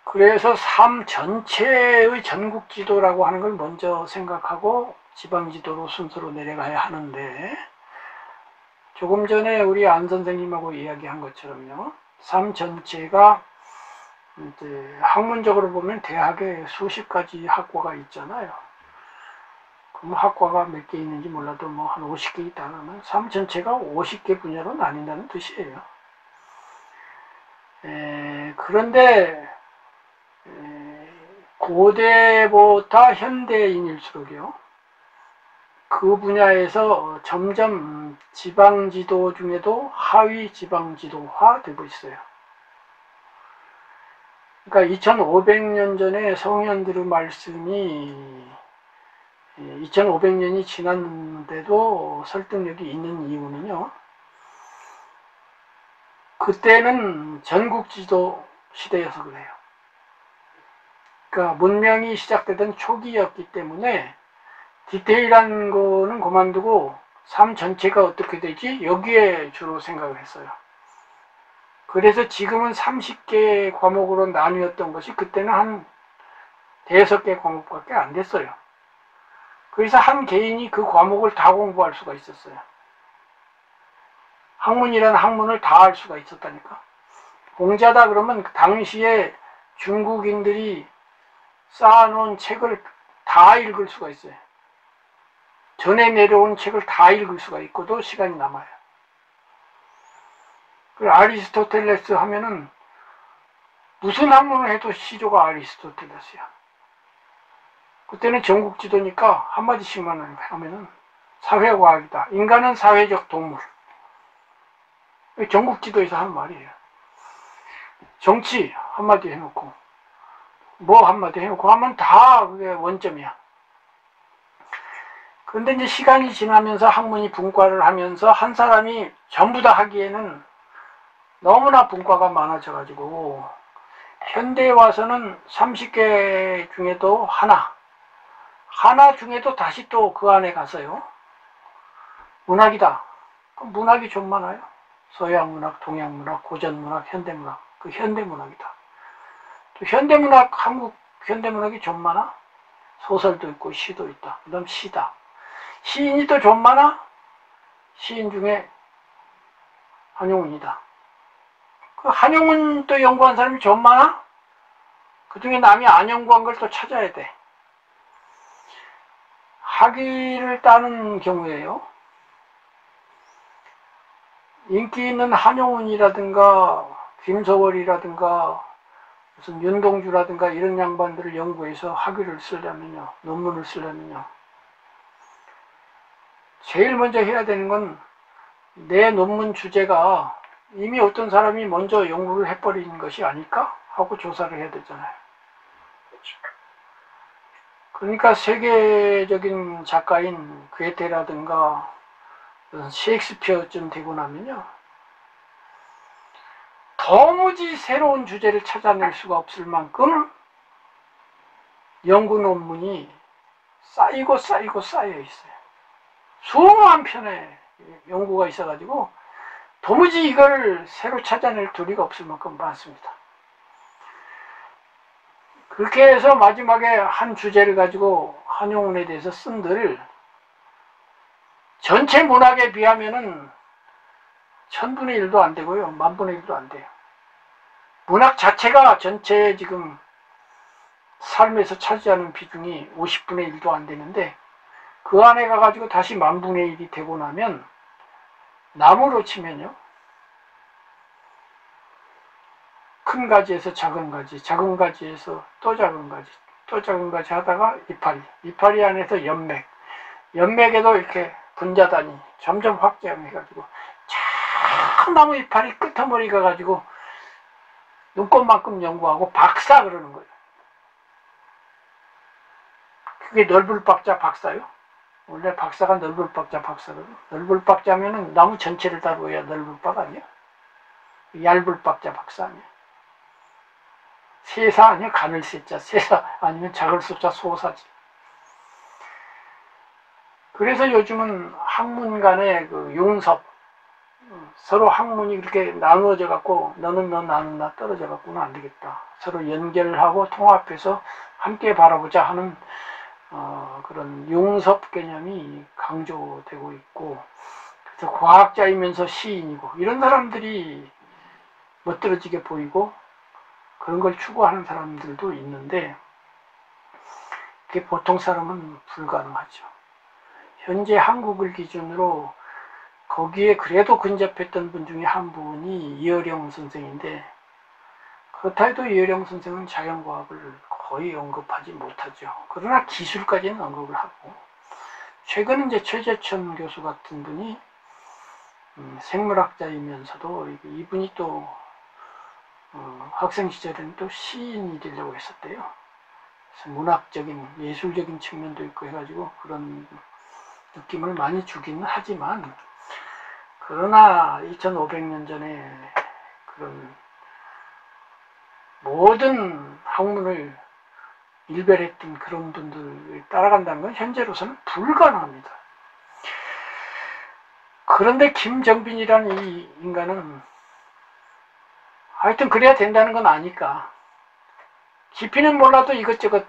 그래서 삶 전체의 전국지도라고 하는 걸 먼저 생각하고 지방지도로 순서로 내려가야 하는데, 조금 전에 우리 안 선생님하고 이야기한 것처럼요, 삶 전체가 이제 학문적으로 보면 대학에 수십 가지 학과가 있잖아요. 그럼 학과가 몇 개 있는지 몰라도 뭐 한 50개 있다 하면 삶 전체가 50개 분야로 나뉜다는 뜻이에요. 그런데 고대부터 현대인일수록요, 그 분야에서 점점 지방지도 중에도 하위 지방지도화 되고 있어요. 그러니까 2500년 전에 성현들의 말씀이 2500년이 지났는데도 설득력이 있는 이유는요, 그때는 전국지도 시대여서 그래요. 그러니까 문명이 시작되던 초기였기 때문에 디테일한 거는 그만두고 삶 전체가 어떻게 되지? 여기에 주로 생각을 했어요. 그래서 지금은 30개 과목으로 나뉘었던 것이 그때는 한 5개 과목밖에 안 됐어요. 그래서 한 개인이 그 과목을 다 공부할 수가 있었어요. 학문이라는 학문을 다 할 수가 있었다니까. 공자다 그러면 당시에 중국인들이 쌓아놓은 책을 다 읽을 수가 있어요. 전에 내려온 책을 다 읽을 수가 있고도 시간이 남아요. 그 아리스토텔레스 하면은 무슨 학문을 해도 시조가 아리스토텔레스야. 그때는 전국지도니까 한마디씩만 하면은 사회과학이다. 인간은 사회적 동물. 전국지도에서 하는 말이에요. 정치 한마디 해놓고 뭐 한마디 해놓고 하면 다 그게 원점이야. 그런데 이제 시간이 지나면서 학문이 분과를 하면서 한 사람이 전부 다 하기에는 너무나 분과가 많아져가지고 현대에 와서는 30개 중에도 하나 중에도 다시 또 그 안에 가서요, 문학이다. 그 문학이 좀 많아요. 서양 문학, 동양 문학, 고전 문학, 현대 문학. 그 현대 문학이다. 또 현대 문학, 한국 현대 문학이 좀 많아. 소설도 있고 시도 있다. 그 다음 시다. 시인이 또 좀 많아. 시인 중에 한용운이다. 그 한용운 또 연구한 사람이 좀 많아. 그 중에 남이 안 연구한 걸 또 찾아야 돼. 학위를 따는 경우에요. 인기 있는 한용운이라든가 김서월이라든가 무슨 윤동주라든가 이런 양반들을 연구해서 학위를 쓰려면요, 논문을 쓰려면요, 제일 먼저 해야 되는 건 내 논문 주제가 이미 어떤 사람이 먼저 연구를 해버린 것이 아닐까 하고 조사를 해야 되잖아요. 그러니까 세계적인 작가인 괴테라든가 셰익스피어쯤 되고 나면요, 도무지 새로운 주제를 찾아낼 수가 없을 만큼 연구 논문이 쌓이고 쌓여 있어요. 수많은 편의 연구가 있어가지고 도무지 이걸 새로 찾아낼 도리가 없을 만큼 많습니다. 그렇게 해서 마지막에 한 주제를 가지고 한용운에 대해서 쓴들 전체 문학에 비하면은 1000분의 1도 안 되고요, 10,000분의 1도 안 돼요. 문학 자체가 전체 지금 삶에서 차지하는 비중이 50분의 1도 안 되는데, 그 안에 가가지고 다시 10,000분의 1이 되고 나면 나무로 치면요, 큰 가지에서 작은 가지, 작은 가지에서 또 작은 가지, 또 작은 가지 하다가 이파리 안에서 연맥, 연맥에도 이렇게 분자단이 점점 확장해가지고 참 나무 이파리 끄트머리 가가지고 눈꽃만큼 연구하고 박사 그러는 거예요. 그게 넓을박자 박사요. 원래 박사가 넓을박자 박사거든. 넓을박자면은 나무 전체를 다루어야 넓을박 아니야? 얇을박자 박사 아니야? 세사 아니야? 가늘 세자 세사 아니면 작을 숫자 소사지. 그래서 요즘은 학문 간의 그 융섭, 서로 학문이 그렇게 나누어져 갖고 너는 너 나는 나 떨어져 갖고는 안 되겠다. 서로 연결하고 통합해서 함께 바라보자 하는 그런 융섭 개념이 강조되고 있고, 그래서 과학자이면서 시인이고 이런 사람들이 멋들어지게 보이고 그런 걸 추구하는 사람들도 있는데, 그게 보통 사람은 불가능하죠. 현재 한국을 기준으로 거기에 그래도 근접했던 분 중에 한 분이 이어령 선생인데, 그렇다 해도 이어령 선생은 자연과학을 거의 언급하지 못하죠. 그러나 기술까지는 언급을 하고, 최근 이제 최재천 교수 같은 분이 생물학자이면서도 이분이 또 학생 시절에는 또 시인이 되려고 했었대요. 그래서 문학적인 예술적인 측면도 있고 해가지고 그런 느낌을 많이 주기는 하지만, 그러나 2500년 전에 그런 모든 학문을 일별했던 그런 분들을 따라간다는 건 현재로서는 불가능합니다. 그런데 김정빈이라는 이 인간은 하여튼 그래야 된다는 건 아니까 깊이는 몰라도 이것저것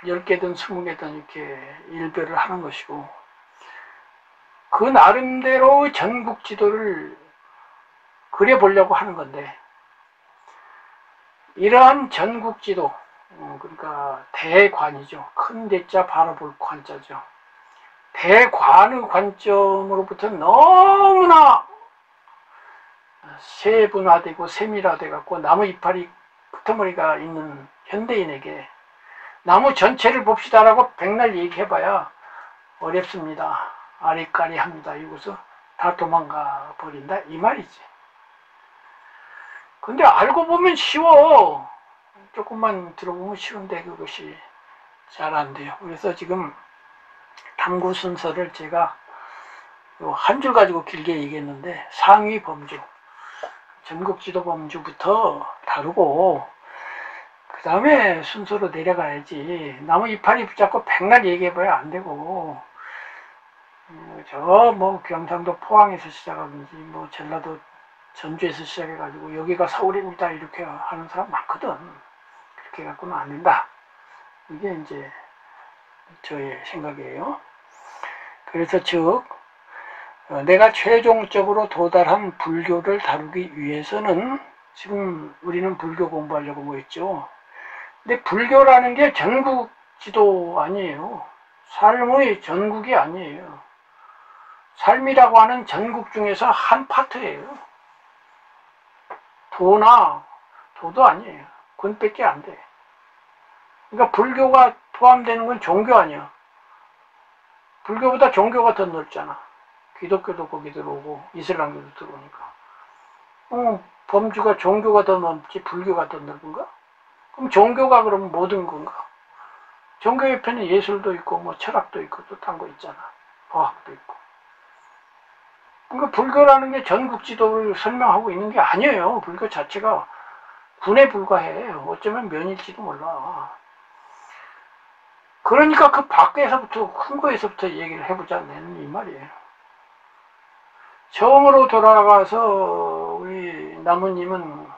10개든 20개든 이렇게 일별을 하는 것이고, 그 나름대로 전국 지도를 그려보려고 하는 건데, 이러한 전국 지도, 그러니까 대관이죠. 큰 대자 바라볼 관자죠. 대관의 관점으로부터 너무나 세분화되고 세밀화돼 갖고 나무 이파리 끄트머리가 있는 현대인에게 나무 전체를 봅시다라고 백날 얘기해봐야 어렵습니다. 아리까리합니다. 이거서 다 도망가 버린다 이 말이지. 근데 알고 보면 쉬워. 조금만 들어보면 쉬운데 그것이 잘 안 돼요. 그래서 지금 탐구 순서를 제가 한 줄 가지고 길게 얘기했는데, 상위 범주, 전국 지도 범주부터 다루고 그 다음에 순서로 내려가야지. 나무 이파리 붙잡고 백날 얘기해봐야 안 되고, 저 뭐 경상도 포항에서 시작하든지 뭐 전라도 전주에서 시작해가지고 여기가 서울입니다 이렇게 하는 사람 많거든. 그렇게 갖고는 안 된다. 이게 이제 저의 생각이에요. 그래서 즉 내가 최종적으로 도달한 불교를 다루기 위해서는 지금 우리는 불교 공부하려고 뭐 했죠. 근데 불교라는 게 전국 지도 아니에요. 삶의 전국이 아니에요. 삶이라고 하는 전국 중에서 한 파트예요. 도도 아니에요. 그건 안 돼. 그러니까 불교가 포함되는 건 종교 아니야. 불교보다 종교가 더 넓잖아. 기독교도 거기 들어오고 이슬람교도 들어오니까. 범주가 종교가 더 넓지 불교가 더 넓은가? 그럼 종교가 그러면 모든 건가? 종교 옆에는 예술도 있고 뭐 철학도 있고 또 딴 거 있잖아. 과학도 있고. 그러니까 불교라는 게 전국 지도를 설명하고 있는 게 아니에요. 불교 자체가 군에 불과해. 어쩌면 면일지도 몰라. 그러니까 그 밖에서부터 큰 거에서부터 얘기를 해보자. 내는 이 말이에요. 처음으로 돌아가서 우리 나무님은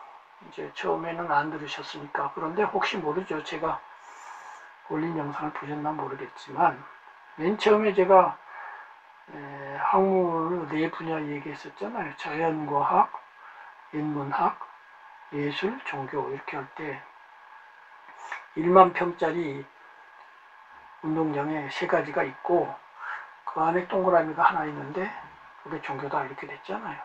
이제 처음에는 안 들으셨으니까. 그런데 혹시 모르죠. 제가 올린 영상을 보셨나 모르겠지만 맨 처음에 제가 학문 네 분야 얘기했었잖아요. 자연과학, 인문학, 예술, 종교 이렇게 할 때 1만 평짜리 운동장에 3가지가 있고 그 안에 동그라미가 하나 있는데 그게 종교다 이렇게 됐잖아요.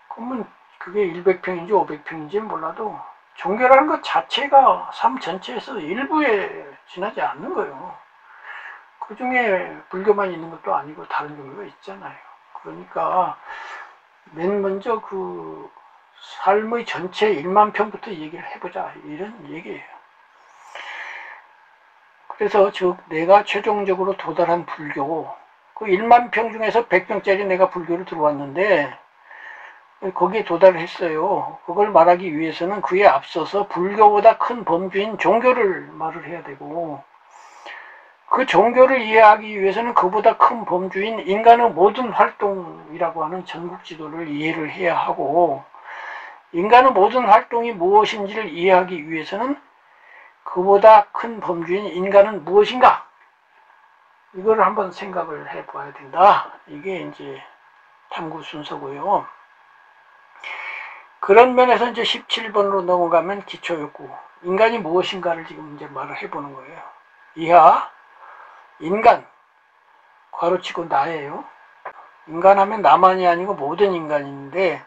그러면 그게 100평인지 500평인지 몰라도 종교라는 것 자체가 삶 전체에서 일부에 지나지 않는 거예요. 그 중에 불교만 있는 것도 아니고 다른 종교가 있잖아요. 그러니까 맨 먼저 그 삶의 전체 1만 평부터 얘기를 해보자 이런 얘기예요. 그래서 즉 내가 최종적으로 도달한 불교 그 1만 평 중에서 100평짜리 내가 불교를 들어왔는데 거기에 도달을 했어요. 그걸 말하기 위해서는 그에 앞서서 불교보다 큰 범주인 종교를 말을 해야 되고 그 종교를 이해하기 위해서는 그보다 큰 범주인 인간의 모든 활동이라고 하는 전국 지도를 이해를 해야 하고 인간의 모든 활동이 무엇인지를 이해하기 위해서는 그보다 큰 범주인 인간은 무엇인가? 이걸 한번 생각을 해봐야 된다. 이게 이제 탐구 순서고요. 그런 면에서 이제 17번으로 넘어가면 기초욕구. 인간이 무엇인가를 지금 이제 말을 해보는 거예요. 이하, 인간, 괄호치고 나예요. 인간하면 나만이 아니고 모든 인간인데,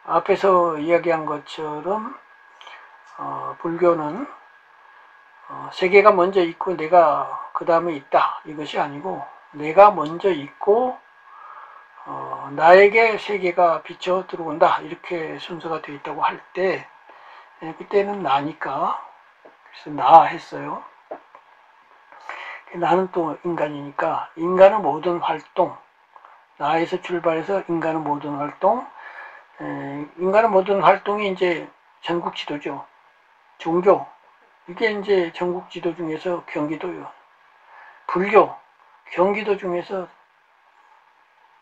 앞에서 이야기한 것처럼, 불교는, 세계가 먼저 있고 내가 그 다음에 있다. 이것이 아니고, 내가 먼저 있고, 나에게 세계가 비쳐 들어온다 이렇게 순서가 되어 있다고 할 때 그때는 나니까 그래서 나 했어요. 나는 또 인간이니까 인간의 모든 활동 나에서 출발해서 인간의 모든 활동 인간의 모든 활동이 이제 전국 지도죠. 종교 이게 이제 전국 지도 중에서 경기도요. 불교 경기도 중에서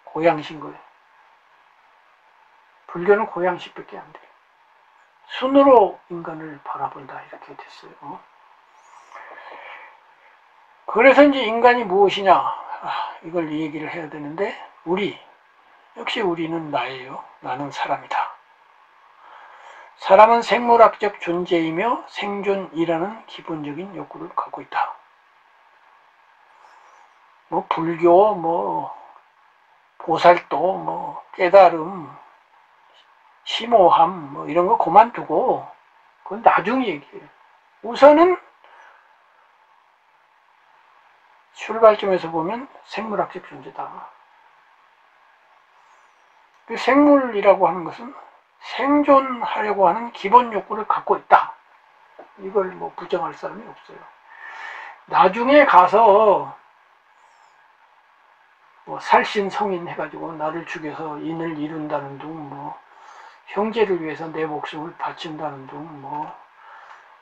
고양시인 거예요. 불교는 고양시밖에 안 돼요. 순으로 인간을 바라본다 이렇게 됐어요. 그래서 이제 인간이 무엇이냐 이걸 얘기를 해야 되는데 역시 우리는 나예요. 나는 사람이다. 사람은 생물학적 존재이며 생존이라는 기본적인 욕구를 갖고 있다. 뭐 불교 보살도 깨달음 심오함 이런 거 그만두고 그건 나중 얘기예요. 우선은 출발점에서 보면 생물학적 존재다. 그 생물이라고 하는 것은 생존하려고 하는 기본 욕구를 갖고 있다. 이걸 부정할 사람이 없어요. 나중에 가서 살신성인 해가지고 나를 죽여서 인을 이룬다는 둥 형제를 위해서 내 목숨을 바친다는 둥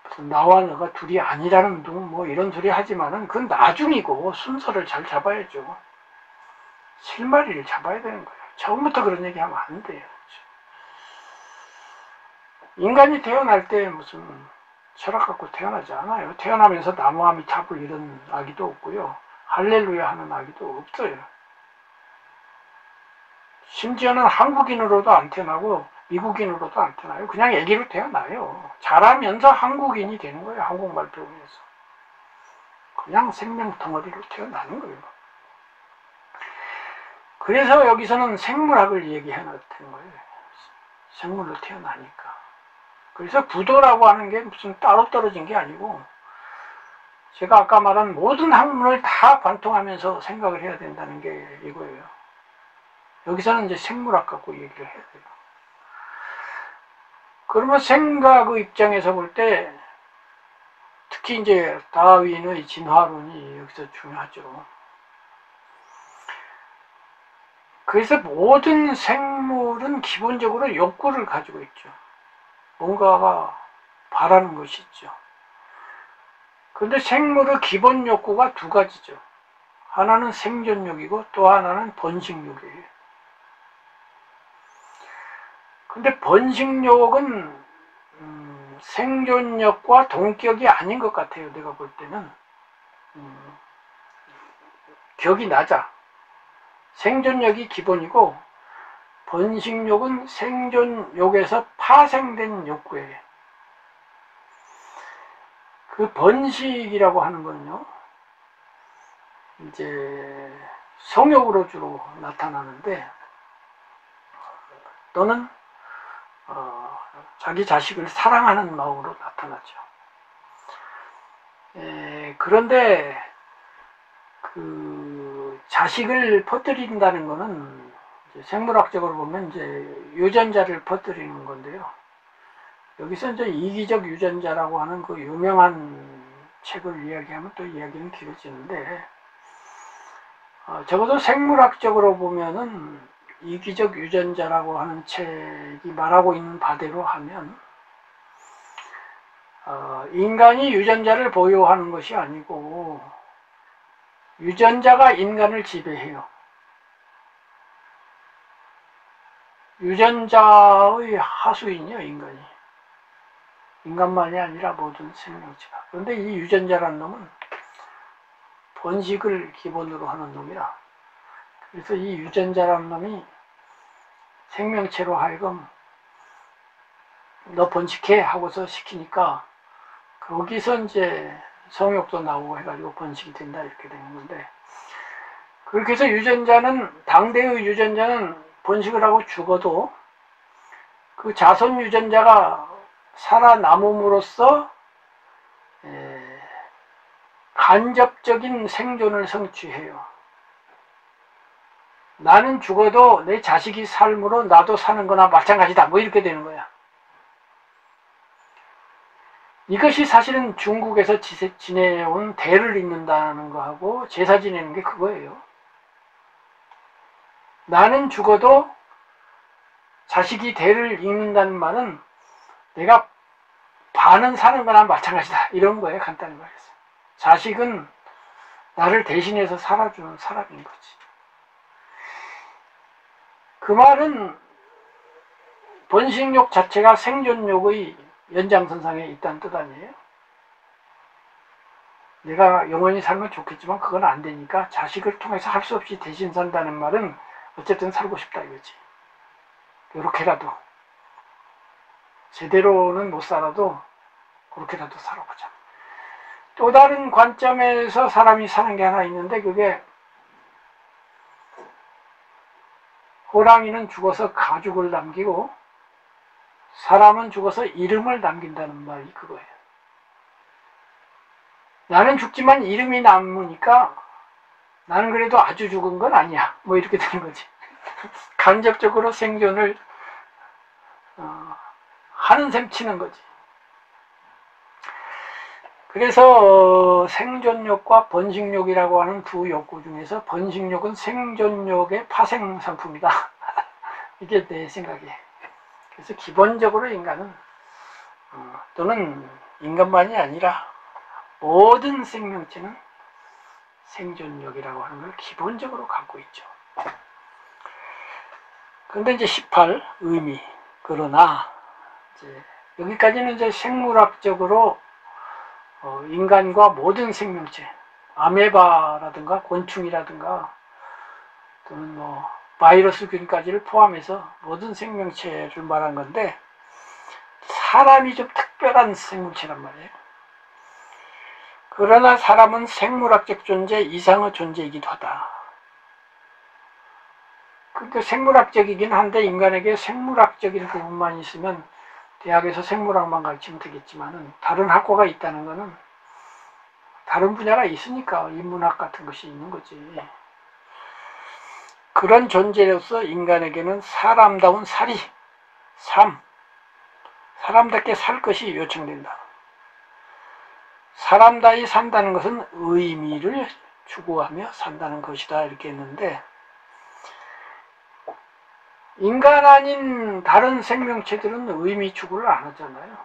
무슨 나와 너가 둘이 아니라는 둥 이런 소리 하지만은 그건 나중이고 순서를 잘 잡아야죠. 실마리를 잡아야 되는 거예요. 처음부터 그런 얘기하면 안 돼요. 인간이 태어날 때 무슨 철학 갖고 태어나지 않아요. 태어나면서 나무아미 탑을 이런 아기도 없고요. 할렐루야 하는 아기도 없어요. 심지어는 한국인으로도 안 태어나고 미국인으로도 안 태어나요. 그냥 애기로 태어나요. 자라면서 한국인이 되는 거예요. 한국말 배우면서. 그냥 생명 덩어리로 태어나는 거예요. 그래서 여기서는 생물학을 얘기해놨던 거예요. 생물로 태어나니까. 그래서 부도라고 하는 게 무슨 따로 떨어진 게 아니고, 제가 아까 말한 모든 학문을 다 관통하면서 생각을 해야 된다는 게 이거예요. 여기서는 이제 생물학 갖고 얘기를 해야 돼요. 그러면 생각의 입장에서 볼 때, 특히 이제 다윈의 진화론이 여기서 중요하죠. 그래서 모든 생물은 기본적으로 욕구를 가지고 있죠. 뭔가가 바라는 것이 있죠. 그런데 생물의 기본 욕구가 두 가지죠. 하나는 생존욕이고 또 하나는 번식욕이에요. 근데 번식욕은 생존욕과 동격이 아닌 것 같아요. 내가 볼 때는 격이 낮아. 생존욕이 기본이고 번식욕은 생존욕에서 파생된 욕구예요. 그 번식이라고 하는 건요, 이제 성욕으로 주로 나타나는데, 또는 자기 자식을 사랑하는 마음으로 나타나죠. 그런데 그 자식을 퍼뜨린다는 것은 생물학적으로 보면 이제 유전자를 퍼뜨리는 건데요. 여기서 이제 이기적 유전자라고 하는 그 유명한 책을 이야기하면 또 이야기는 길어지는데, 적어도 생물학적으로 보면은 이기적 유전자라고 하는 책이 말하고 있는 바대로 하면, 인간이 유전자를 보유하는 것이 아니고 유전자가 인간을 지배해요. 유전자의 하수인이요, 인간이. 인간만이 아니라 모든 생명체가. 그런데 이 유전자라는 놈은 번식을 기본으로 하는 놈이라. 그래서 이 유전자라는 놈이 생명체로 하여금 너 번식해 하고서 시키니까 거기서 이제 성욕도 나오고 해가지고 번식이 된다 이렇게 되는 건데, 그렇게 해서 유전자는, 당대의 유전자는 번식을 하고 죽어도 그 자손 유전자가 살아남음으로써 간접적인 생존을 성취해요. 나는 죽어도 내 자식이 삶으로 나도 사는 거나 마찬가지다, 뭐 이렇게 되는 거야. 이것이 사실은 중국에서 지내온 대를 잇는다는 거하고 제사 지내는 게 그거예요. 나는 죽어도 자식이 대를 잇는다는 말은 내가 반은 사는 거나 마찬가지다, 이런 거예요. 간단히 말해서. 자식은 나를 대신해서 살아주는 사람인 거지. 그 말은 번식욕 자체가 생존욕의 연장선상에 있다는 뜻 아니에요? 내가 영원히 살면 좋겠지만 그건 안 되니까 자식을 통해서 할 수 없이 대신 산다는 말은 어쨌든 살고 싶다 이거지. 요렇게라도 제대로는 못 살아도 그렇게라도 살아보자. 또 다른 관점에서 사람이 사는 게 하나 있는데, 그게 호랑이는 죽어서 가죽을 남기고 사람은 죽어서 이름을 남긴다는 말이 그거예요. 나는 죽지만 이름이 남으니까 나는 그래도 아주 죽은 건 아니야, 뭐 이렇게 되는 거지. 간접적으로 생존을 하는 셈 치는 거지. 그래서 생존욕과 번식욕이라고 하는 두 욕구 중에서 번식욕은 생존욕의 파생 상품이다. 이게 내 생각이에요. 그래서 기본적으로 인간은 또는 인간만이 아니라 모든 생명체는 생존욕이라고 하는 걸 기본적으로 갖고 있죠. 그런데 이제 18 의미. 그러나 이제 여기까지는 이제 생물학적으로 인간과 모든 생명체, 아메바라든가 곤충이라든가 또는 뭐 바이러스균까지를 포함해서 모든 생명체를 말한 건데, 사람이 좀 특별한 생물체란 말이에요. 그러나 사람은 생물학적 존재 이상의 존재이기도 하다. 그러니까 생물학적이긴 한데 인간에게 생물학적인 부분만 있으면 대학에서 생물학만 가르치면 되겠지만은, 다른 학과가 있다는 것은 다른 분야가 있으니까 인문학 같은 것이 있는 거지. 그런 존재로서 인간에게는 사람다운 살이, 사람답게 살 것이 요청된다. 사람다이 산다는 것은 의미를 추구하며 산다는 것이다, 이렇게 했는데, 인간 아닌 다른 생명체들은 의미 추구를 안 하잖아요.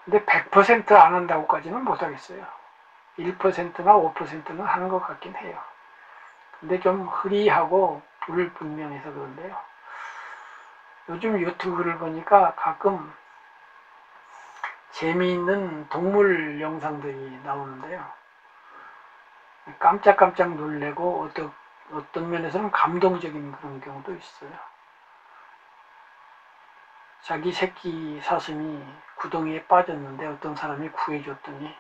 근데 100% 안 한다고까지는 못하겠어요. 1%나 5%는 하는 것 같긴 해요. 근데 좀 흐리하고 불분명해서 그런데요. 요즘 유튜브를 보니까 가끔 재미있는 동물 영상들이 나오는데요. 깜짝깜짝 놀래고 어떤 면에서는 감동적인 그런 경우도 있어요. 자기 새끼 사슴이 구덩이에 빠졌는데 어떤 사람이 구해줬더니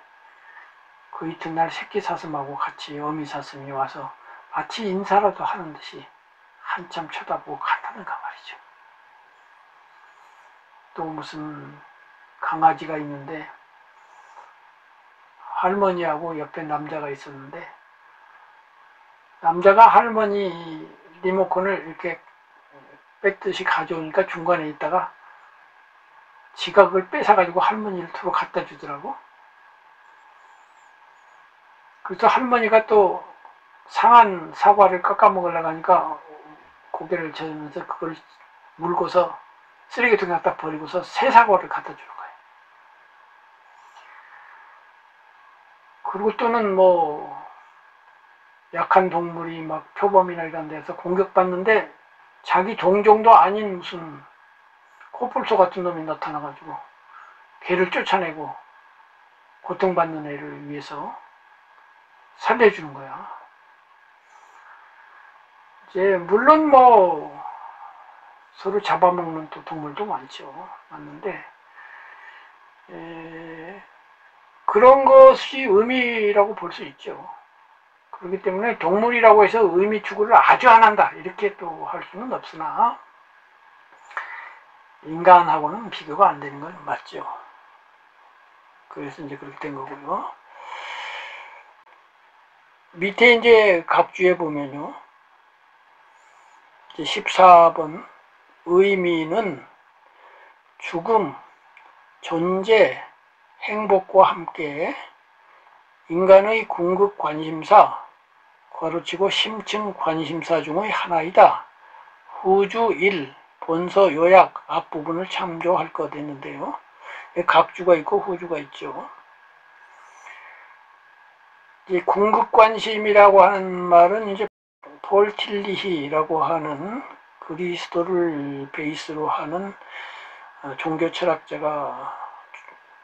그 이튿날 새끼 사슴하고 같이 어미 사슴이 와서 마치 인사라도 하는 듯이 한참 쳐다보고 간다는가 말이죠. 또 무슨 강아지가 있는데 할머니하고 옆에 남자가 있었는데, 남자가 할머니 리모컨을 이렇게 뺏듯이 가져오니까 중간에 있다가 지가 그걸 뺏어가지고 할머니를 두고 갖다 주더라고. 그래서 할머니가 또 상한 사과를 깎아 먹으려고 하니까 고개를 저으면서 그걸 물고서 쓰레기통에 갖다 버리고서 새 사과를 갖다 주는 거예요. 그리고 또는 뭐 약한 동물이 막 표범이나 이런 데서 공격받는데 자기 종종도 아닌 무슨 코뿔소 같은 놈이 나타나가지고 개를 쫓아내고 고통받는 애를 위해서 살려주는 거야. 이제 물론 뭐 서로 잡아먹는 또 동물도 많죠. 맞는데 그런 것이 의미라고 볼 수 있죠. 그렇기 때문에 동물이라고 해서 의미 추구를 아주 안 한다, 이렇게 또 할 수는 없으나 인간하고는 비교가 안 되는 건 맞죠. 그래서 이제 그렇게 된 거고요. 밑에 이제 각주에 보면요, 이제 14번 의미는 죽음, 존재, 행복과 함께 인간의 궁극 관심사, 괄호치고 심층 관심사 중의 하나이다. 후주 1, 본서 요약 앞부분을 참조할 것 했는데요. 각주가 있고 후주가 있죠. 이 궁극 관심이라고 하는 말은 이제 폴 틸리히라고 하는 그리스도를 베이스로 하는 종교 철학자가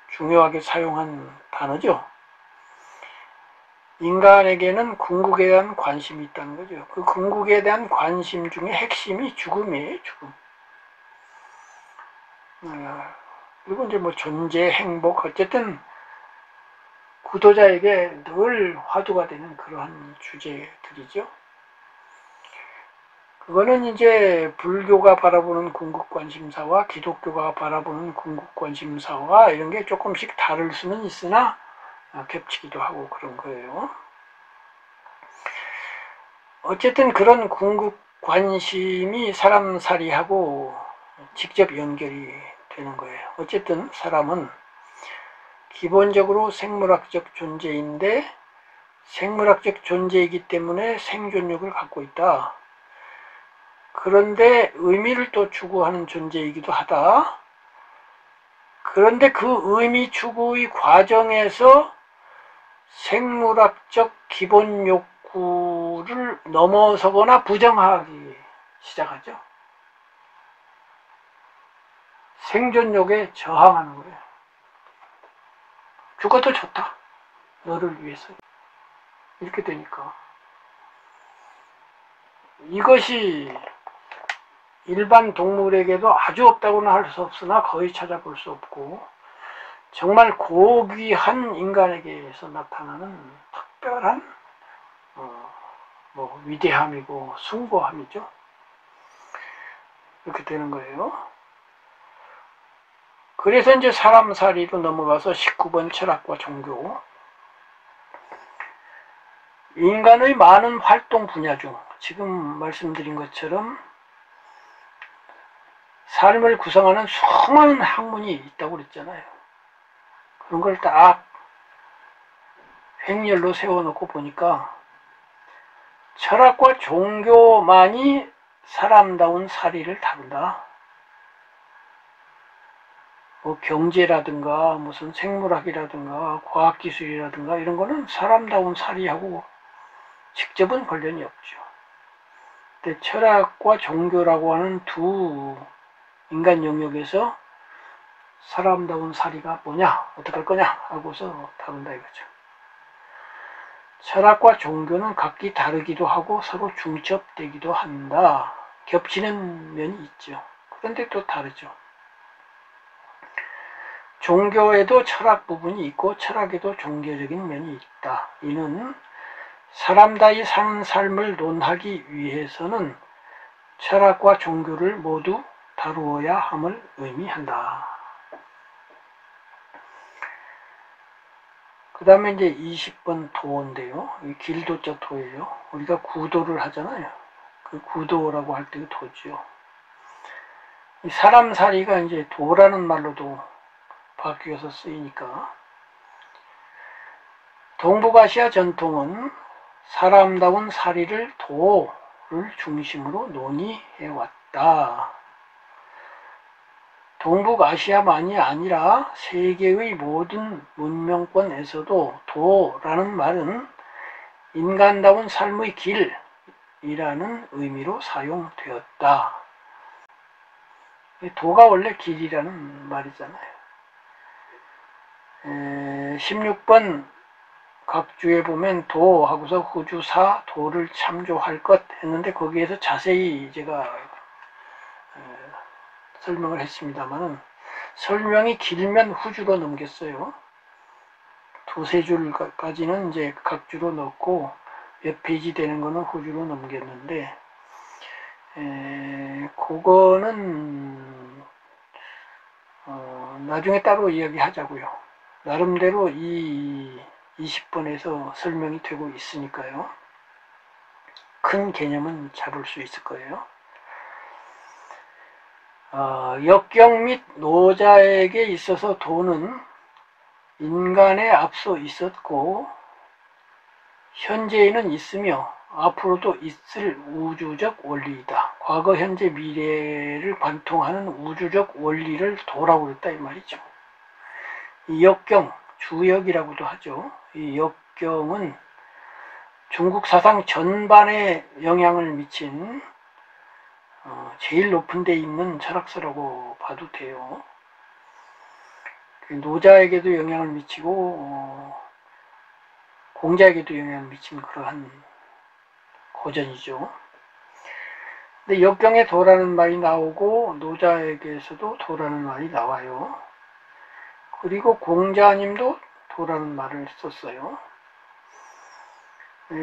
중요하게 사용한 단어죠. 인간에게는 궁극에 대한 관심이 있다는 거죠. 그 궁극에 대한 관심 중에 핵심이 죽음이에요, 죽음. 그리고 이제 뭐 존재, 행복, 어쨌든 구도자에게 늘 화두가 되는 그러한 주제들이죠. 그거는 이제 불교가 바라보는 궁극관심사와 기독교가 바라보는 궁극관심사와 이런 게 조금씩 다를 수는 있으나 겹치기도 하고 그런 거예요. 어쨌든 그런 궁극관심이 사람살이하고 직접 연결이 되는 거예요. 어쨌든 사람은 기본적으로 생물학적 존재인데 생물학적 존재이기 때문에 생존력을 갖고 있다. 그런데 의미를 또 추구하는 존재이기도 하다. 그런데 그 의미 추구의 과정에서 생물학적 기본 욕구를 넘어서거나 부정하기 시작하죠. 생존욕에 저항하는 거예요. 죽어도 좋다. 너를 위해서. 이렇게 되니까. 이것이 일반 동물에게도 아주 없다고는 할 수 없으나 거의 찾아볼 수 없고, 정말 고귀한 인간에게서 나타나는 특별한 위대함이고 숭고함이죠. 이렇게 되는 거예요. 그래서 이제 사람살이로 넘어가서 19번 철학과 종교. 인간의 많은 활동 분야 중 지금 말씀드린 것처럼 삶을 구성하는 수많은 학문이 있다고 그랬잖아요. 그런 걸 딱 횡렬로 세워놓고 보니까 철학과 종교만이 사람다운 살이를 다룬다. 뭐 경제라든가 무슨 생물학이라든가 과학기술이라든가 이런 거는 사람다운 살이하고 직접은 관련이 없죠. 근데 철학과 종교라고 하는 두 인간 영역에서 사람다운 살이가 뭐냐, 어떡할 거냐 하고서 다룬다 이거죠. 철학과 종교는 각기 다르기도 하고 서로 중첩되기도 한다. 겹치는 면이 있죠. 그런데 또 다르죠. 종교에도 철학 부분이 있고 철학에도 종교적인 면이 있다. 이는 사람다이 사는 삶을 논하기 위해서는 철학과 종교를 모두 다루어야 함을 의미한다. 그 다음에 이제 20번 도인데요. 길도자 도예요. 우리가 구도를 하잖아요. 그 구도라고 할 때 도죠. 사람살이가 이제 도라는 말로도 바뀌어서 쓰이니까, 동북아시아 전통은 사람다운 살이를 도를 중심으로 논의해왔다. 동북아시아만이 아니라 세계의 모든 문명권에서도 도라는 말은 인간다운 삶의 길이라는 의미로 사용되었다. 도가 원래 길이라는 말이잖아요. 16번 각주에 보면 도 하고서 후주사 도를 참조할 것 했는데 거기에서 자세히 제가 설명을 했습니다만 설명이 길면 후주로 넘겼어요. 두세 줄까지는 이제 각주로 넣고 몇 페이지 되는 거는 후주로 넘겼는데 그거는 나중에 따로 이야기하자고요. 나름대로 이 20번에서 설명이 되고 있으니까요. 큰 개념은 잡을 수 있을 거예요. 역경 및 노자에게 있어서 도는 인간에 앞서 있었고 현재에는 있으며 앞으로도 있을 우주적 원리이다. 과거, 현재, 미래를 관통하는 우주적 원리를 도라고 그랬다 이 말이죠. 이 역경, 주역이라고도 하죠. 이 역경은 중국 사상 전반에 영향을 미친 제일 높은 데 있는 철학서라고 봐도 돼요. 노자에게도 영향을 미치고 공자에게도 영향을 미친 그러한 고전이죠. 근데 역경에 도라는 말이 나오고 노자에게서도 도라는 말이 나와요. 그리고 공자님도 도라는 말을 썼어요.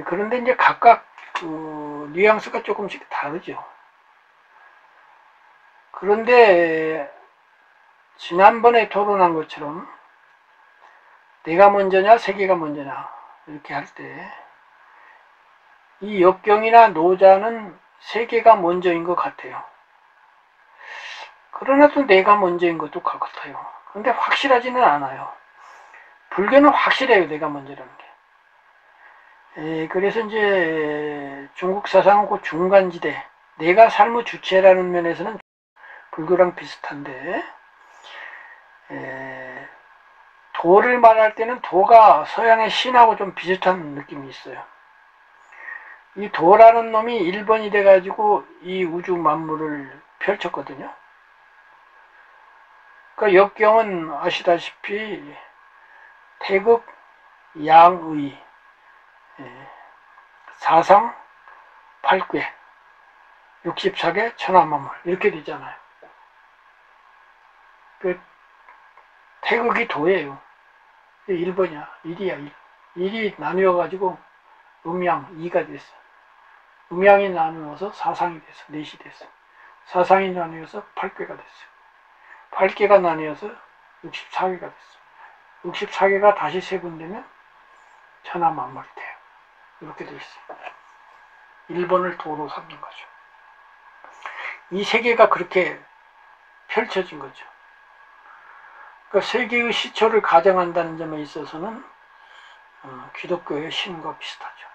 그런데 이제 각각 그 뉘앙스가 조금씩 다르죠. 그런데 지난번에 토론한 것처럼 내가 먼저냐 세계가 먼저냐 이렇게 할 때 이 역경이나 노자는 세계가 먼저인 것 같아요. 그러나 또 내가 먼저인 것도 같아요. 그런데 확실하지는 않아요. 불교는 확실해요. 내가 먼저라는 게. 그래서 이제 중국 사상은 그 중간지대, 내가 삶의 주체라는 면에서는 불교랑 비슷한데 도를 말할 때는 도가 서양의 신하고 좀 비슷한 느낌이 있어요. 이 도라는 놈이 1번이 돼가지고 이 우주 만물을 펼쳤거든요. 그러니까 역경은 아시다시피 태극, 양의, 사상, 8괴, 64개, 천하만물 이렇게 되잖아요. 그 태극이 도예요. 1번이야. 1이야. 1이 나뉘어가지고 음양 2가 됐어. 음양이 나누어서 사상이 됐어. 넷이 됐어. 사상이 나뉘어서 8괴가 됐어. 8개가 나뉘어서 64개가 됐어. 64개가 다시 세분되면 천하만물이 돼요. 이렇게 돼 있어요. 1번을 도로 삼는 거죠. 이 세계가 그렇게 펼쳐진 거죠. 그러니까 세계의 시초를 가정한다는 점에 있어서는 기독교의 신과 비슷하죠.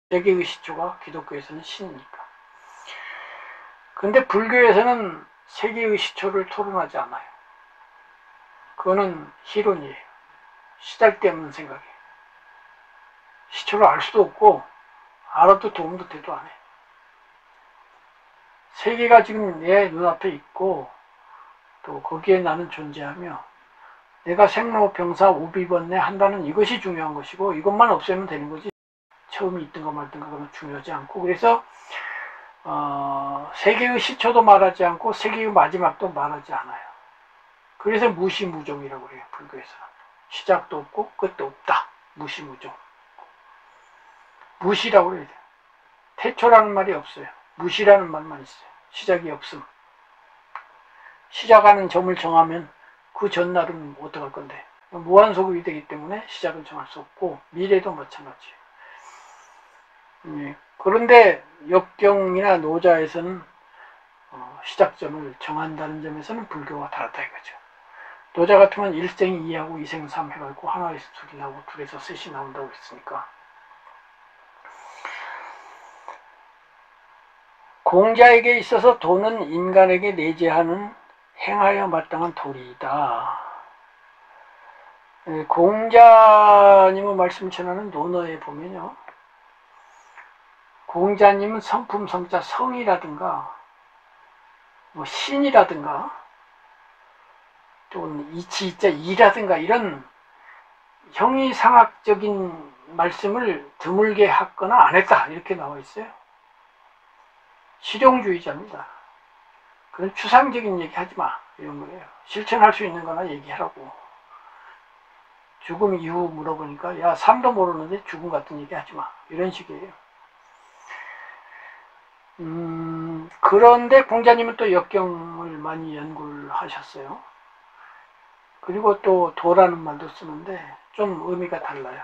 세계의 시초가 기독교에서는 신이니까. 근데 불교에서는 세계의 시초를 토론하지 않아요. 그거는 희론이에요. 시달데없는 생각이에요. 시초를 알 수도 없고 알아도 도움도 되도 안 해. 세계가 지금 내 눈앞에 있고 또 거기에 나는 존재하며 내가 생로병사 우비번뇌 한다는 이것이 중요한 것이고 이것만 없애면 되는 거지 처음이 있든가 말든가 그건 중요하지 않고 그래서 세계의 시초도 말하지 않고 세계의 마지막도 말하지 않아요. 그래서 무시무종이라고 해요. 불교에서는 시작도 없고 끝도 없다. 무시무종. 무시라고 해야 돼요. 태초라는 말이 없어요. 무시라는 말만 있어요. 시작이 없음. 시작하는 점을 정하면 그 전날은 어떡할 건데. 무한소급이 되기 때문에 시작을 정할 수 없고 미래도 마찬가지예요. 그런데 역경이나 노자에서는 시작점을 정한다는 점에서는 불교와 다르다 이거죠. 노자 같으면 일생 2하고 이생 3 해가지고 하나에서 둘이 나오고 둘에서 셋이 나온다고 했으니까. 공자에게 있어서 도는 인간에게 내재하는 행하여 마땅한 도리이다. 공자님의 말씀 전하는 논어에 보면요. 공자님은 성품 성자 성이라든가 뭐 신이라든가 또는 이치이자 이라든가 이런 형이상학적인 말씀을 드물게 했거나 안 했다 이렇게 나와 있어요. 실용주의자입니다. 그런 추상적인 얘기 하지 마 이런 거예요. 실천할 수 있는 거나 얘기하라고. 죽음 이후 물어보니까 야 삶도 모르는데 죽음 같은 얘기 하지 마 이런 식이에요. 그런데 공자님은 또 역경을 많이 연구를 하셨어요. 그리고 또 도라는 말도 쓰는데 좀 의미가 달라요.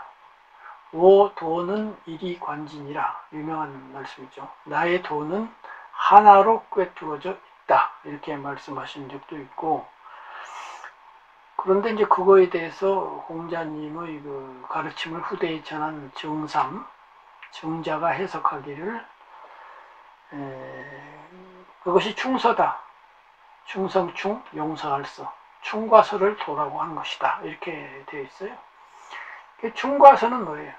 오 도는 일이관진이라 유명한 말씀이죠. 나의 도는 하나로 꿰뚫어져 있다 이렇게 말씀하신 적도 있고 그런데 이제 그거에 대해서 공자님의 그 가르침을 후대에 전한 정자가 해석하기를 그것이 충서다. 충성충 용서할서 충과 서를 도라고 하는 것이다 이렇게 되어 있어요. 충과 서는 뭐예요?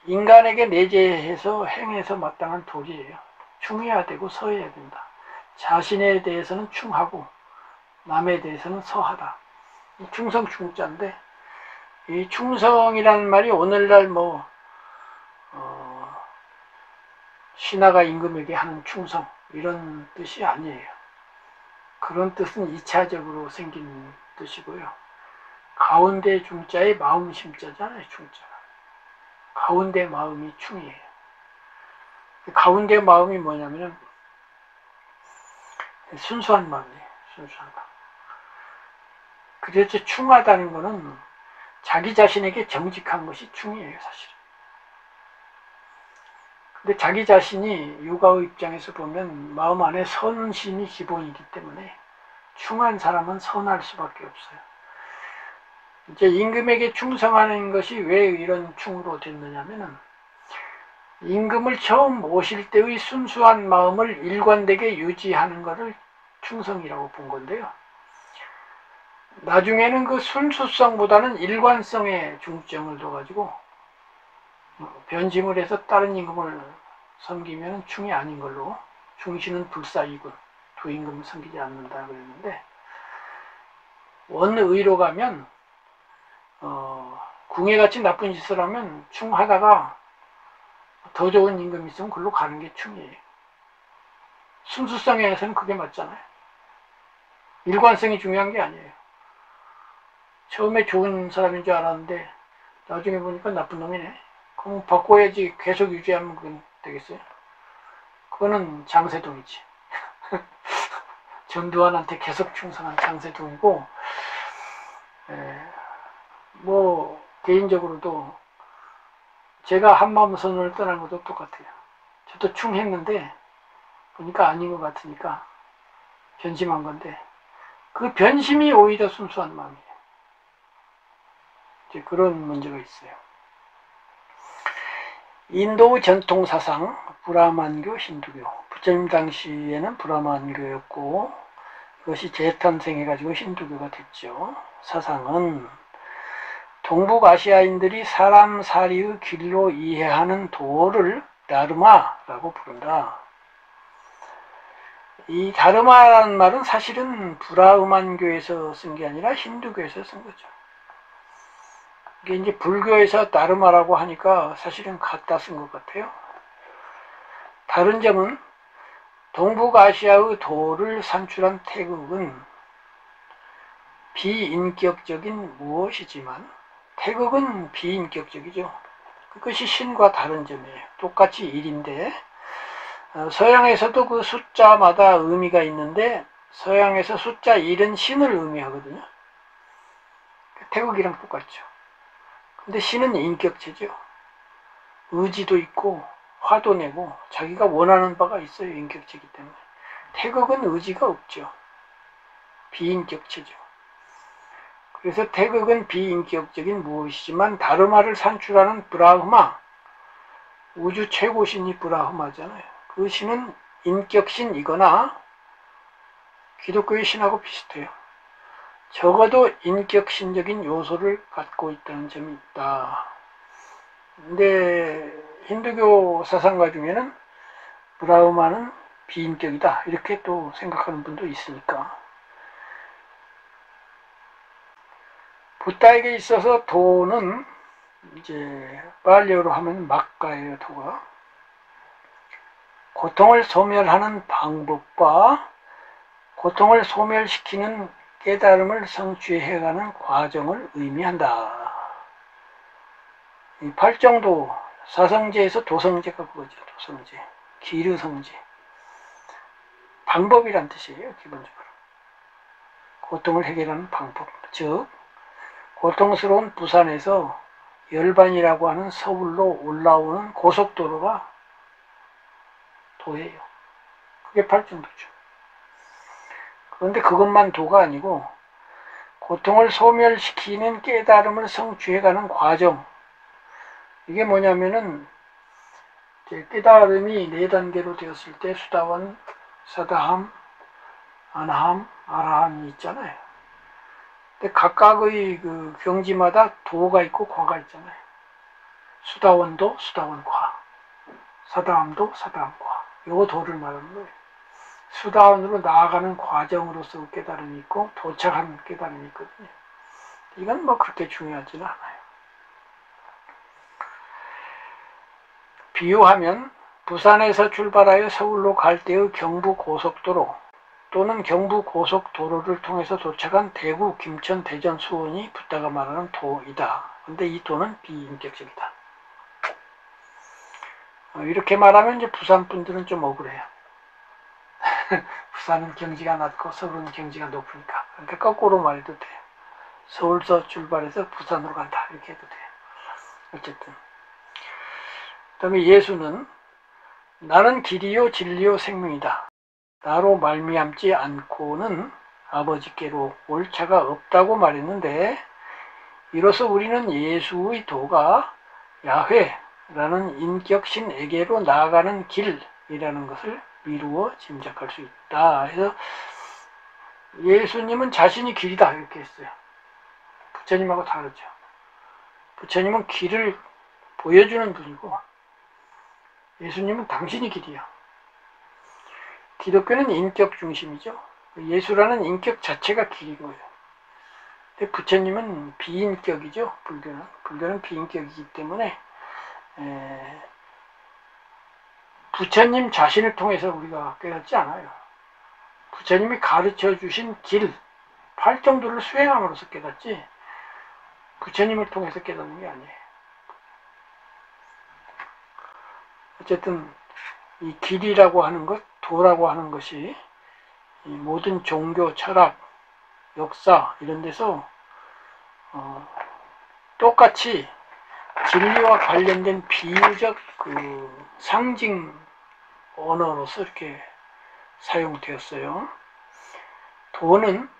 인간에게 내재해서 행해서 마땅한 도리예요. 충해야 되고 서해야 된다. 자신에 대해서는 충하고 남에 대해서는 서하다. 이 충성 충자인데 이 충성이라는 말이 오늘날 뭐 신하가 임금에게 하는 충성 이런 뜻이 아니에요. 그런 뜻은 2차적으로 생긴 뜻이고요. 가운데 중자에 마음 심자잖아요. 중자가. 가운데 마음이 충이에요. 가운데 마음이 뭐냐면 순수한 마음이에요. 순수한 마음. 그래서 충하다는 것은 자기 자신에게 정직한 것이 충이에요. 사실은. 근데 자기 자신이 육아의 입장에서 보면 마음 안에 선심이 기본이기 때문에 충한 사람은 선할 수밖에 없어요. 이제 임금에게 충성하는 것이 왜 이런 충으로 됐느냐면은 임금을 처음 모실 때의 순수한 마음을 일관되게 유지하는 것을 충성이라고 본 건데요. 나중에는 그 순수성보다는 일관성에 중점을 둬가지고 변심을 해서 다른 임금을 섬기면 충이 아닌 걸로, 충신은 불사이군, 두 임금을 섬기지 않는다 그랬는데, 원의로 가면 궁예같이 나쁜 짓을 하면 충하다가 더 좋은 임금이 있으면 그걸로 가는 게 충이에요. 순수성에서는 그게 맞잖아요. 일관성이 중요한 게 아니에요. 처음에 좋은 사람인 줄 알았는데 나중에 보니까 나쁜 놈이네. 그럼 바꿔야지. 계속 유지하면 그건 되겠어요? 그거는 장세동이지. 전두환한테 계속 충성한 장세동이고, 뭐 개인적으로도 제가 한마음 선언을 떠난 것도 똑같아요. 저도 충했는데 보니까 아닌 것 같으니까 변심한 건데, 그 변심이 오히려 순수한 마음이에요. 이제 그런 문제가 있어요. 인도의 전통 사상, 브라만교, 힌두교. 부처님 당시에는 브라만교였고, 그것이 재탄생해가지고 힌두교가 됐죠. 사상은 동북아시아인들이 사람 사리의 길로 이해하는 도를 다르마라고 부른다. 이 다르마라는 말은 사실은 브라흐만교에서 쓴 게 아니라 힌두교에서 쓴 거죠. 이게 이제 불교에서 다르마라고 하니까 사실은 갖다 쓴 것 같아요. 다른 점은 동북아시아의 도를 산출한 태극은 비인격적인 무엇이지만, 태극은 비인격적이죠. 그것이 신과 다른 점이에요. 똑같이 1인데 서양에서도 그 숫자마다 의미가 있는데, 서양에서 숫자 1은 신을 의미하거든요. 태극이랑 똑같죠. 근데 신은 인격체죠. 의지도 있고 화도 내고 자기가 원하는 바가 있어요. 인격체이기 때문에. 태극은 의지가 없죠. 비인격체죠. 그래서 태극은 비인격적인 무엇이지만 다르마를 산출하는 브라흐마, 우주 최고신이 브라흐마잖아요. 그 신은 인격신이거나 기독교의 신하고 비슷해요. 적어도 인격신적인 요소를 갖고 있다는 점이 있다. 근데 힌두교 사상가 중에는 브라흐마는 비인격이다, 이렇게 또 생각하는 분도 있으니까. 부다에게 있어서 도는 이제 빨리어로 하면 막가예요. 도가 고통을 소멸하는 방법과 고통을 소멸시키는 깨달음을 성취해가는 과정을 의미한다. 이 팔정도, 사성제에서 도성제가 그거죠. 도성제, 기르성제. 방법이란 뜻이에요. 기본적으로 고통을 해결하는 방법, 즉 고통스러운 부산에서 열반이라고 하는 서울로 올라오는 고속도로가 도예요. 그게 팔정도죠. 그런데 그것만 도가 아니고 고통을 소멸시키는 깨달음을 성취해가는 과정, 이게 뭐냐면은 깨달음이 4단계로 되었을 때 수다원, 사다함, 아나함, 아라함이 있잖아요. 근데 각각의 그 경지마다 도가 있고 과가 있잖아요. 수다원도 수다원과, 사다함도 사다함과. 요거 도를 말하는 거예요. 수다원으로 나아가는 과정으로서 깨달음이 있고 도착하는 깨달음이 있거든요. 이건 뭐 그렇게 중요하지는 않아요. 비유하면 부산에서 출발하여 서울로 갈 때의 경부고속도로 또는 경부고속도로를 통해서 도착한 대구, 김천, 대전, 수원이 부다가 말하는 도이다. 근데 이 도는 비인격적이다. 이렇게 말하면 이제 부산 분들은 좀 억울해요. 부산은 경지가 낮고 서울은 경지가 높으니까. 그러니까 거꾸로 말해도 돼요. 서울서 출발해서 부산으로 간다, 이렇게 해도 돼요. 어쨌든 그 다음에 예수는 나는 길이요 진리요 생명이다. 나로 말미암지 않고는 아버지께로 올 차가 없다고 말했는데, 이로써 우리는 예수의 도가 야훼라는 인격신에게로 나아가는 길이라는 것을 미루어 짐작할 수 있다. 그래서 예수님은 자신이 길이다, 이렇게 했어요. 부처님하고 다르죠. 부처님은 길을 보여주는 분이고, 예수님은 당신이 길이야. 기독교는 인격 중심이죠. 예수라는 인격 자체가 길인 거예요. 근데 부처님은 비인격이죠. 불교는 비인격이기 때문에 부처님 자신을 통해서 우리가 깨닫지 않아요. 부처님이 가르쳐 주신 길, 팔정도를 수행함으로써 깨닫지, 부처님을 통해서 깨닫는 게 아니에요. 어쨌든 이 길이라고 하는 것, 도라고 하는 것이 이 모든 종교, 철학, 역사 이런 데서 똑같이 진리와 관련된 비유적 그 상징 언어로서 이렇게 사용되었어요. 도는,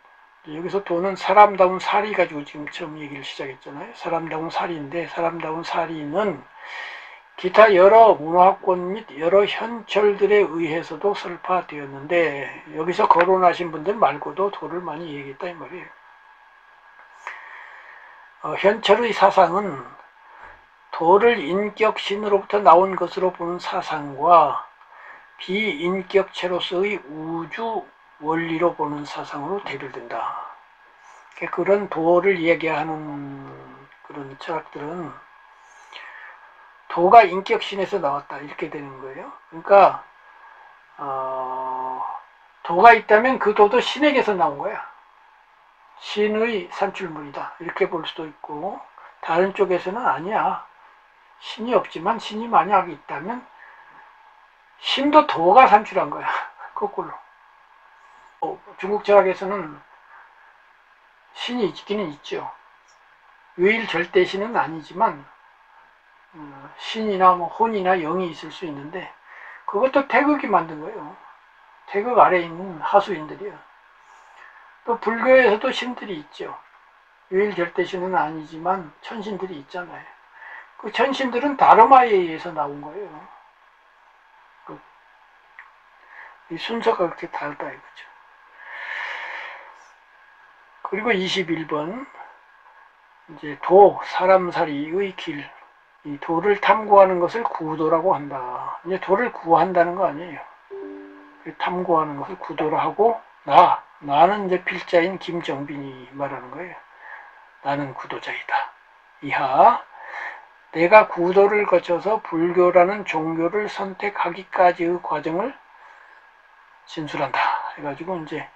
여기서 도는 사람다운 사리 가지고 지금 처음 얘기를 시작했잖아요. 사람다운 사리인데, 사람다운 사리는 기타 여러 문화권 및 여러 현철들에 의해서도 설파되었는데, 여기서 거론하신 분들 말고도 도를 많이 얘기했다 이 말이에요. 현철의 사상은 도를 인격신으로부터 나온 것으로 보는 사상과 비인격체로서의 우주 원리로 보는 사상으로 대별된다. 그런 도를 얘기하는 그런 철학들은 도가 인격신에서 나왔다 이렇게 되는 거예요. 그러니까 도가 있다면 그 도도 신에게서 나온 거야. 신의 산출물이다 이렇게 볼 수도 있고, 다른 쪽에서는 아니야, 신이 없지만 신이 만약 있다면 신도 도가 산출한 거야. 거꾸로. 중국 철학에서는 신이 있기는 있죠. 유일절대신은 아니지만 신이나 뭐 혼이나 영이 있을 수 있는데, 그것도 태극이 만든 거예요. 태극 아래에 있는 하수인들이요. 또 불교에서도 신들이 있죠. 유일절대신은 아니지만 천신들이 있잖아요. 그 천신들은 다르마에 의해서 나온 거예요. 이 순서가 그렇게 다르다 이거죠. 그리고 21번 이제 도, 사람살이의 길, 이 도를 탐구하는 것을 구도라고 한다. 이제 도를 구한다는 거 아니에요. 탐구하는 것을 구도로 하고, 나는 이제 필자인 김정빈이 말하는 거예요. 나는 구도자이다. 이하 내가 구도를 거쳐서 불교라는 종교를 선택하기까지의 과정을 진술한다 해가지고, 이제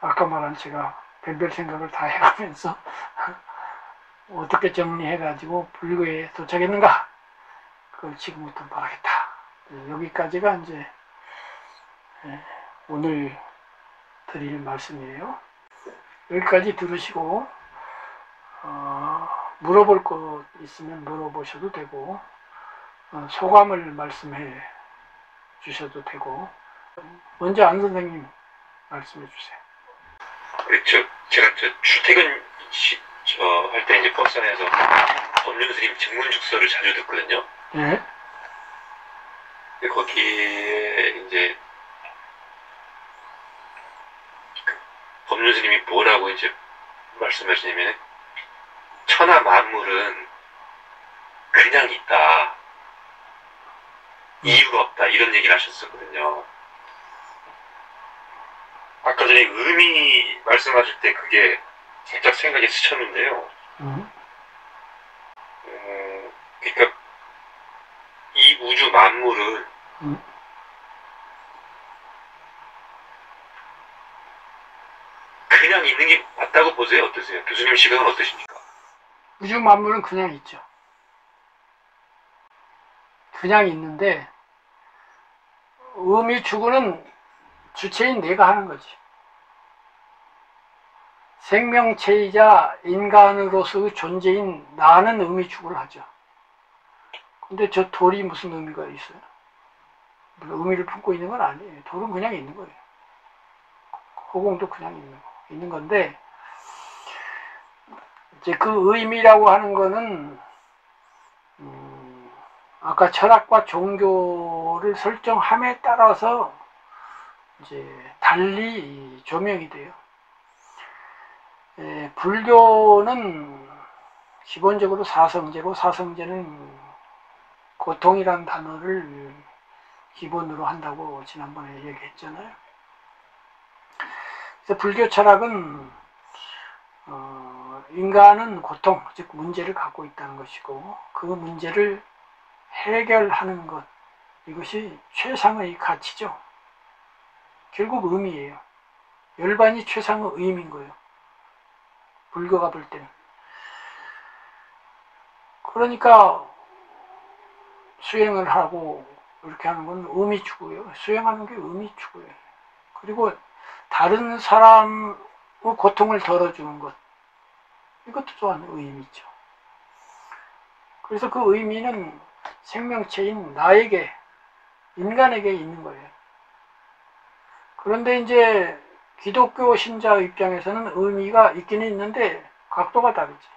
아까 말한 제가 별별 생각을 다 해가면서 어떻게 정리해가지고 불교에 도착했는가, 그걸 지금부터 말하겠다. 여기까지가 이제 오늘 드릴 말씀이에요. 여기까지 들으시고 물어볼 거 있으면 물어보셔도 되고, 소감을 말씀해 주셔도 되고. 먼저 안 선생님 말씀해 주세요. 제가 출퇴근 할 때 이제 버스 안에서 법륜 스님 증문죽서를 자주 듣거든요. 네. 근데 거기에 이제 법륜 스님이 뭐라고 이제 말씀하시냐면, 천하 만물은 그냥 있다, 이유가 없다, 이런 얘기를 하셨었거든요. 아까 전에 의미 말씀하실 때 그게 살짝 생각이 스쳤는데요. 그러니까 이 우주 만물은 그냥 있는 게 맞다고 보세요? 어떠세요? 교수님 시각은 어떠십니까? 우주 만물은 그냥 있죠. 그냥 있는데 의미 추구는 주체인 내가 하는 거지. 생명체이자 인간으로서의 존재인 나는 의미 추구를 하죠. 근데 저 돌이 무슨 의미가 있어요? 의미를 품고 있는 건 아니에요. 돌은 그냥 있는 거예요. 허공도 그냥 있는 건데, 이제 그 의미라고 하는 거는 아까 철학과 종교를 설정함에 따라서 이제 달리 조명이 돼요. 불교는 기본적으로 사성제고, 사성제는 고통이란 단어를 기본으로 한다고 지난번에 얘기했잖아요. 그래서 불교 철학은 인간은 고통, 즉 문제를 갖고 있다는 것이고, 그 문제를 해결하는 것, 이것이 최상의 가치죠. 결국 의미예요. 열반이 최상의 의미인 거예요. 불교가 볼 때는. 그러니까 수행을 하고 이렇게 하는 건 의미 추구예요. 수행하는 게 의미 추구예요. 그리고 다른 사람의 고통을 덜어주는 것, 이것도 또한 의미죠. 그래서 그 의미는 생명체인 나에게, 인간에게 있는 거예요. 그런데 이제 기독교 신자 입장에서는 의미가 있기는 있는데 각도가 다르지.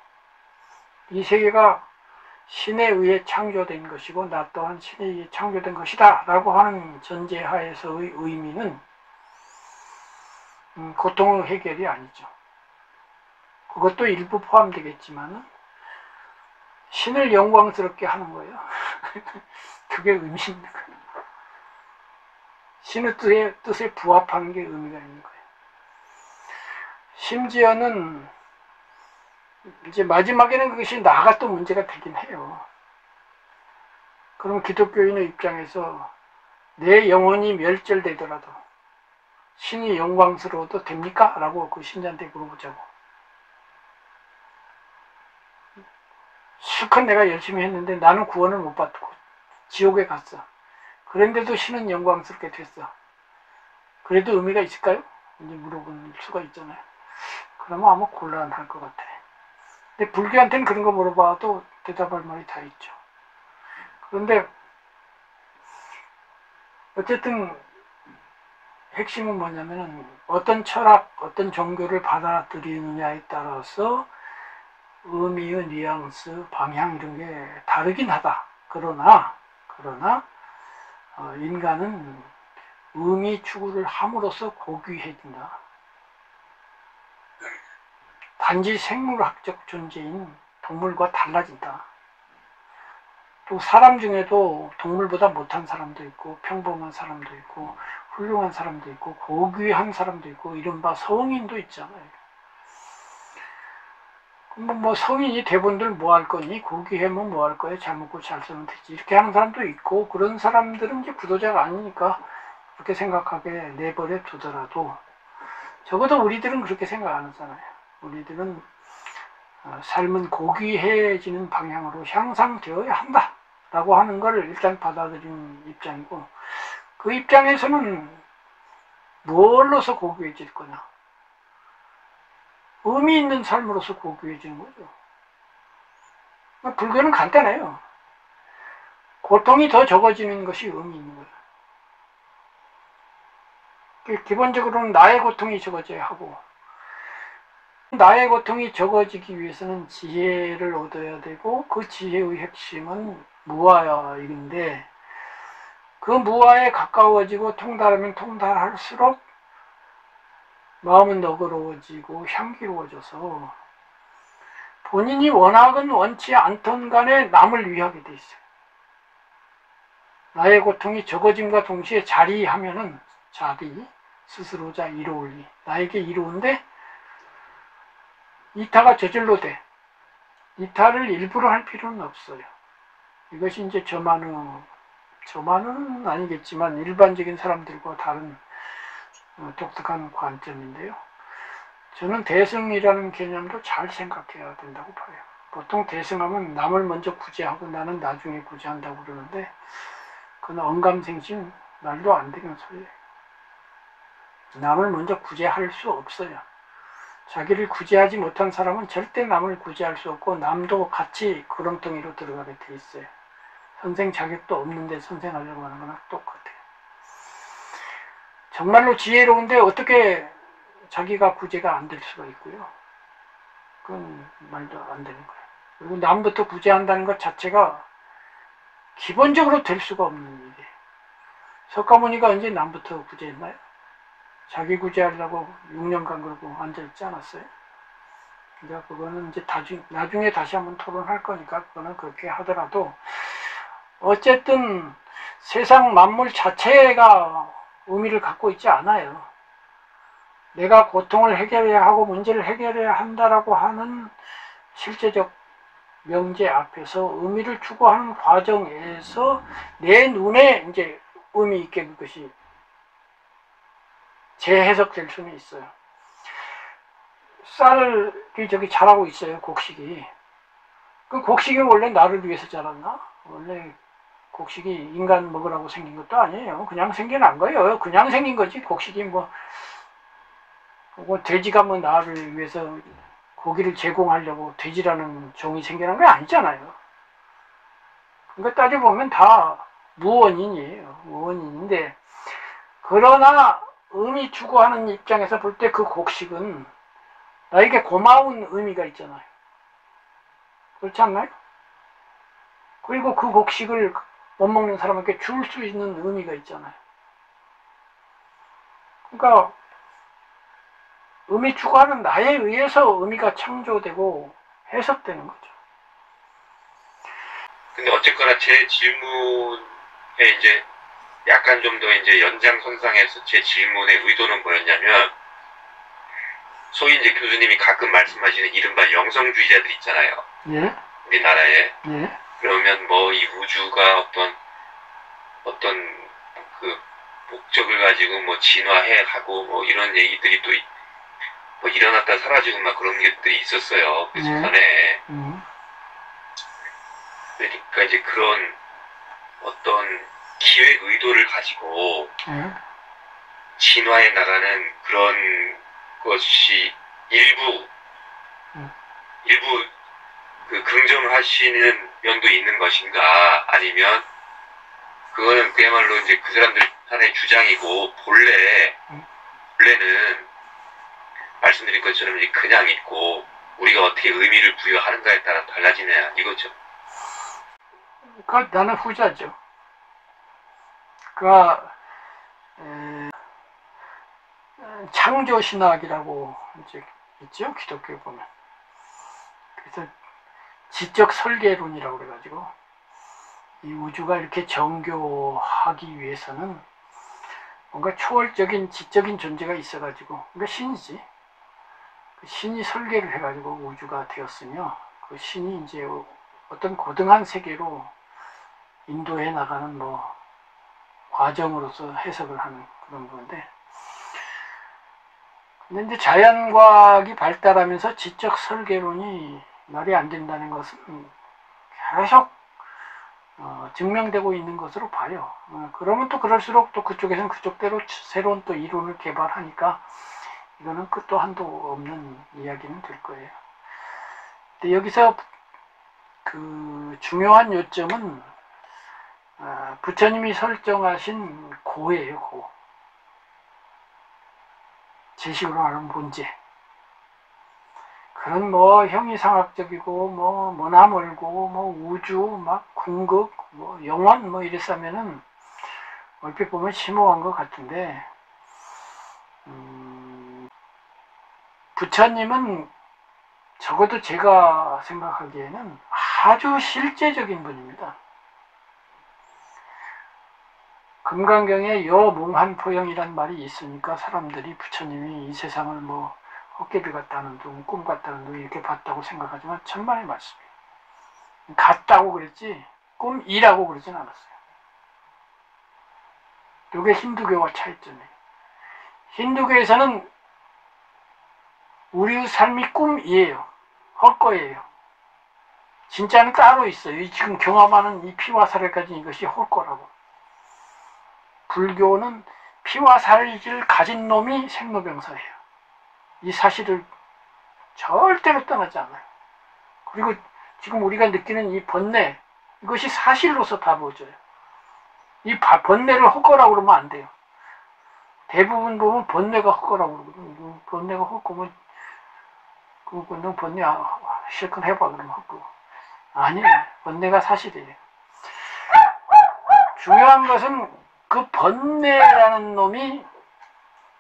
이 세계가 신에 의해 창조된 것이고 나 또한 신에 의해 창조된 것이다 라고 하는 전제하에서의 의미는 고통의 해결이 아니죠. 그것도 일부 포함되겠지만 신을 영광스럽게 하는 거예요. 그게 의미 있는 거예요. 신의 뜻에 부합하는 게 의미가 있는 거예요. 심지어는 이제 마지막에는 그것이 나가 또 문제가 되긴 해요. 그럼 기독교인의 입장에서 내 영혼이 멸절되더라도 신이 영광스러워도 됩니까? 라고 그 신자한테 물어보자고. 실컷 내가 열심히 했는데 나는 구원을 못 받고 지옥에 갔어. 그런데도 신은 영광스럽게 됐어. 그래도 의미가 있을까요? 이제 물어볼 수가 있잖아요. 그러면 아마 곤란할 것 같아. 근데 불교한테는 그런 거 물어봐도 대답할 말이 다 있죠. 그런데 어쨌든 핵심은 뭐냐면은 어떤 철학, 어떤 종교를 받아들이느냐에 따라서 의미의 뉘앙스, 방향 이런 게 다르긴 하다. 그러나 인간은 의미 추구를 함으로써 고귀해진다. 단지 생물학적 존재인 동물과 달라진다. 또 사람 중에도 동물보다 못한 사람도 있고 평범한 사람도 있고 훌륭한 사람도 있고 고귀한 사람도 있고 이른바 성인도 있잖아요. 뭐 성인이 대본들 뭐 할 거니? 고귀하면 뭐 할 거야? 잘 먹고 잘 살면 되지. 이렇게 하는 사람도 있고 그런 사람들은 이제 구도자가 아니니까 그렇게 생각하게 내버려 두더라도 적어도 우리들은 그렇게 생각 안 하잖아요. 우리들은 삶은 고귀해지는 방향으로 향상되어야 한다 라고 하는 걸 일단 받아들이는 입장이고 그 입장에서는 뭘로서 고귀해질 거냐? 의미 있는 삶으로서 고귀해지는 거죠. 불교는 간단해요. 고통이 더 적어지는 것이 의미 있는 거예요. 기본적으로는 나의 고통이 적어져야 하고 나의 고통이 적어지기 위해서는 지혜를 얻어야 되고 그 지혜의 핵심은 무아인데 그 무아에 가까워지고 통달하면 통달할수록 마음은 너그러워지고 향기로워져서 본인이 원하건 원치 않던 간에 남을 위하게 돼 있어요. 나의 고통이 적어짐과 동시에 자리하면은 자비, 스스로자 이로울리 나에게 이로운데 이타가 저절로 돼. 이타를 일부러 할 필요는 없어요. 이것이 이제 저만은 아니겠지만 일반적인 사람들과 다른 독특한 관점인데요. 저는 대승이라는 개념도 잘 생각해야 된다고 봐요. 보통 대승하면 남을 먼저 구제하고 나는 나중에 구제한다고 그러는데 그건 언감생심 말도 안 되는 소리예요. 남을 먼저 구제할 수 없어요. 자기를 구제하지 못한 사람은 절대 남을 구제할 수 없고 남도 같이 구렁텅이로 들어가게 돼 있어요. 선생 자격도 없는데 선생하려고 하는 거나 똑같아요. 정말로 지혜로운데 어떻게 자기가 구제가 안 될 수가 있고요. 그건 말도 안 되는 거예요. 그리고 남부터 구제한다는 것 자체가 기본적으로 될 수가 없는 일이에요. 석가모니가 언제 남부터 구제했나요? 자기 구제하려고 6년간 그러고 앉아있지 않았어요? 이제 그거는 이제 나중에 다시 한번 토론할 거니까 그거는 그렇게 하더라도 어쨌든 세상 만물 자체가 의미를 갖고 있지 않아요. 내가 고통을 해결해야 하고 문제를 해결해야 한다라고 하는 실제적 명제 앞에서 의미를 추구하는 과정에서 내 눈에 이제 의미 있게 그것이 재해석될 수는 있어요. 쌀이 저기 자라고 있어요, 곡식이. 그 곡식이 원래 나를 위해서 자랐나? 원래 곡식이 인간 먹으라고 생긴 것도 아니에요. 그냥 생겨난 거예요. 그냥 생긴 거지. 곡식이 뭐 돼지가 뭐 나를 위해서 고기를 제공하려고 돼지라는 종이 생겨난 게 아니잖아요. 그러니까 따져보면 다 무원인이에요. 무원인인데, 그러나 의미 추구하는 입장에서 볼 때 그 곡식은 나에게 고마운 의미가 있잖아요. 그렇지 않나요? 그리고 그 곡식을 못 먹는 사람에게 줄 수 있는 의미가 있잖아요. 그러니까 의미 추구하는 나에 의해서 의미가 창조되고 해석되는 거죠. 근데 어쨌거나 제 질문에 이제 약간 좀 더 이제 연장선상에서 제 질문의 의도는 뭐였냐면, 소위 이제 교수님이 가끔 말씀하시는 이른바 영성주의자들 있잖아요. 예? 우리나라에. 예? 그러면 뭐 이 우주가 어떤 그 목적을 가지고 뭐 진화해 가고 뭐 이런 얘기들이 또 뭐 일어났다 사라지고 막 그런 것들이 있었어요. 그 전에. 그러니까 이제 그런 어떤 기획 의도를 가지고 진화해 나가는 그런 것이 일부 그 긍정하시는 면도 있는 것인가, 아니면 그거는 그야말로 이제 그 사람들 하나의 주장이고 본래는 말씀드린 것처럼 이제 그냥 있고 우리가 어떻게 의미를 부여하는가에 따라 달라지냐 이거죠. 나는 후자죠. 그러니까 창조신학이라고 이제 있죠, 기독교에 보면. 그래서 지적 설계론이라고 그래가지고 이 우주가 이렇게 정교하기 위해서는 뭔가 초월적인 지적인 존재가 있어가지고, 그러니까 신이지. 그 신이 설계를 해가지고 우주가 되었으며, 그 신이 이제 어떤 고등한 세계로 인도해 나가는 뭐 과정으로서 해석을 하는 그런 건데, 근데 이제 자연과학이 발달하면서 지적 설계론이 말이 안 된다는 것은 계속 증명되고 있는 것으로 봐요. 그러면 또 그럴수록 또 그쪽에서는 그쪽대로 새로운 또 이론을 개발하니까 이거는 끝도 한도 없는 이야기는 될 거예요. 근데 여기서 그 중요한 요점은 부처님이 설정하신 고예요, 고. 제식으로 말하면 본제. 그런 뭐 형이상학적이고 뭐 머나멀고 뭐 우주 막 궁극 뭐 영원 뭐 이랬으면은 얼핏 보면 심오한 것 같은데, 부처님은 적어도 제가 생각하기에는 아주 실제적인 분입니다. 금강경에 여몽한포영이란 말이 있으니까 사람들이 부처님이 이 세상을 뭐 헛개비 같다는 둥, 꿈 같다는 둥 이렇게 봤다고 생각하지만 천만의 말씀이에요. 같다고 그랬지 꿈이라고 그러진 않았어요. 이게 힌두교와 차이점이에요. 힌두교에서는 우리의 삶이 꿈이에요. 헛거예요. 진짜는 따로 있어요. 지금 경험하는 이 피와 살을 이것이 헛거라고. 불교는 피와 살을 가진 놈이 생로병사예요. 이 사실을 절대로 떠나지 않아요. 그리고 지금 우리가 느끼는 이 번뇌, 이것이 사실로서 다루어져요. 이 번뇌를 헛거라고 그러면 안 돼요. 대부분 보면 번뇌가 헛거라고 그러거든요. 번뇌가 헛거면 너 번뇌 실컷 해봐 그러면 헛거. 아니에요. 번뇌가 사실이에요. 중요한 것은 그 번뇌라는 놈이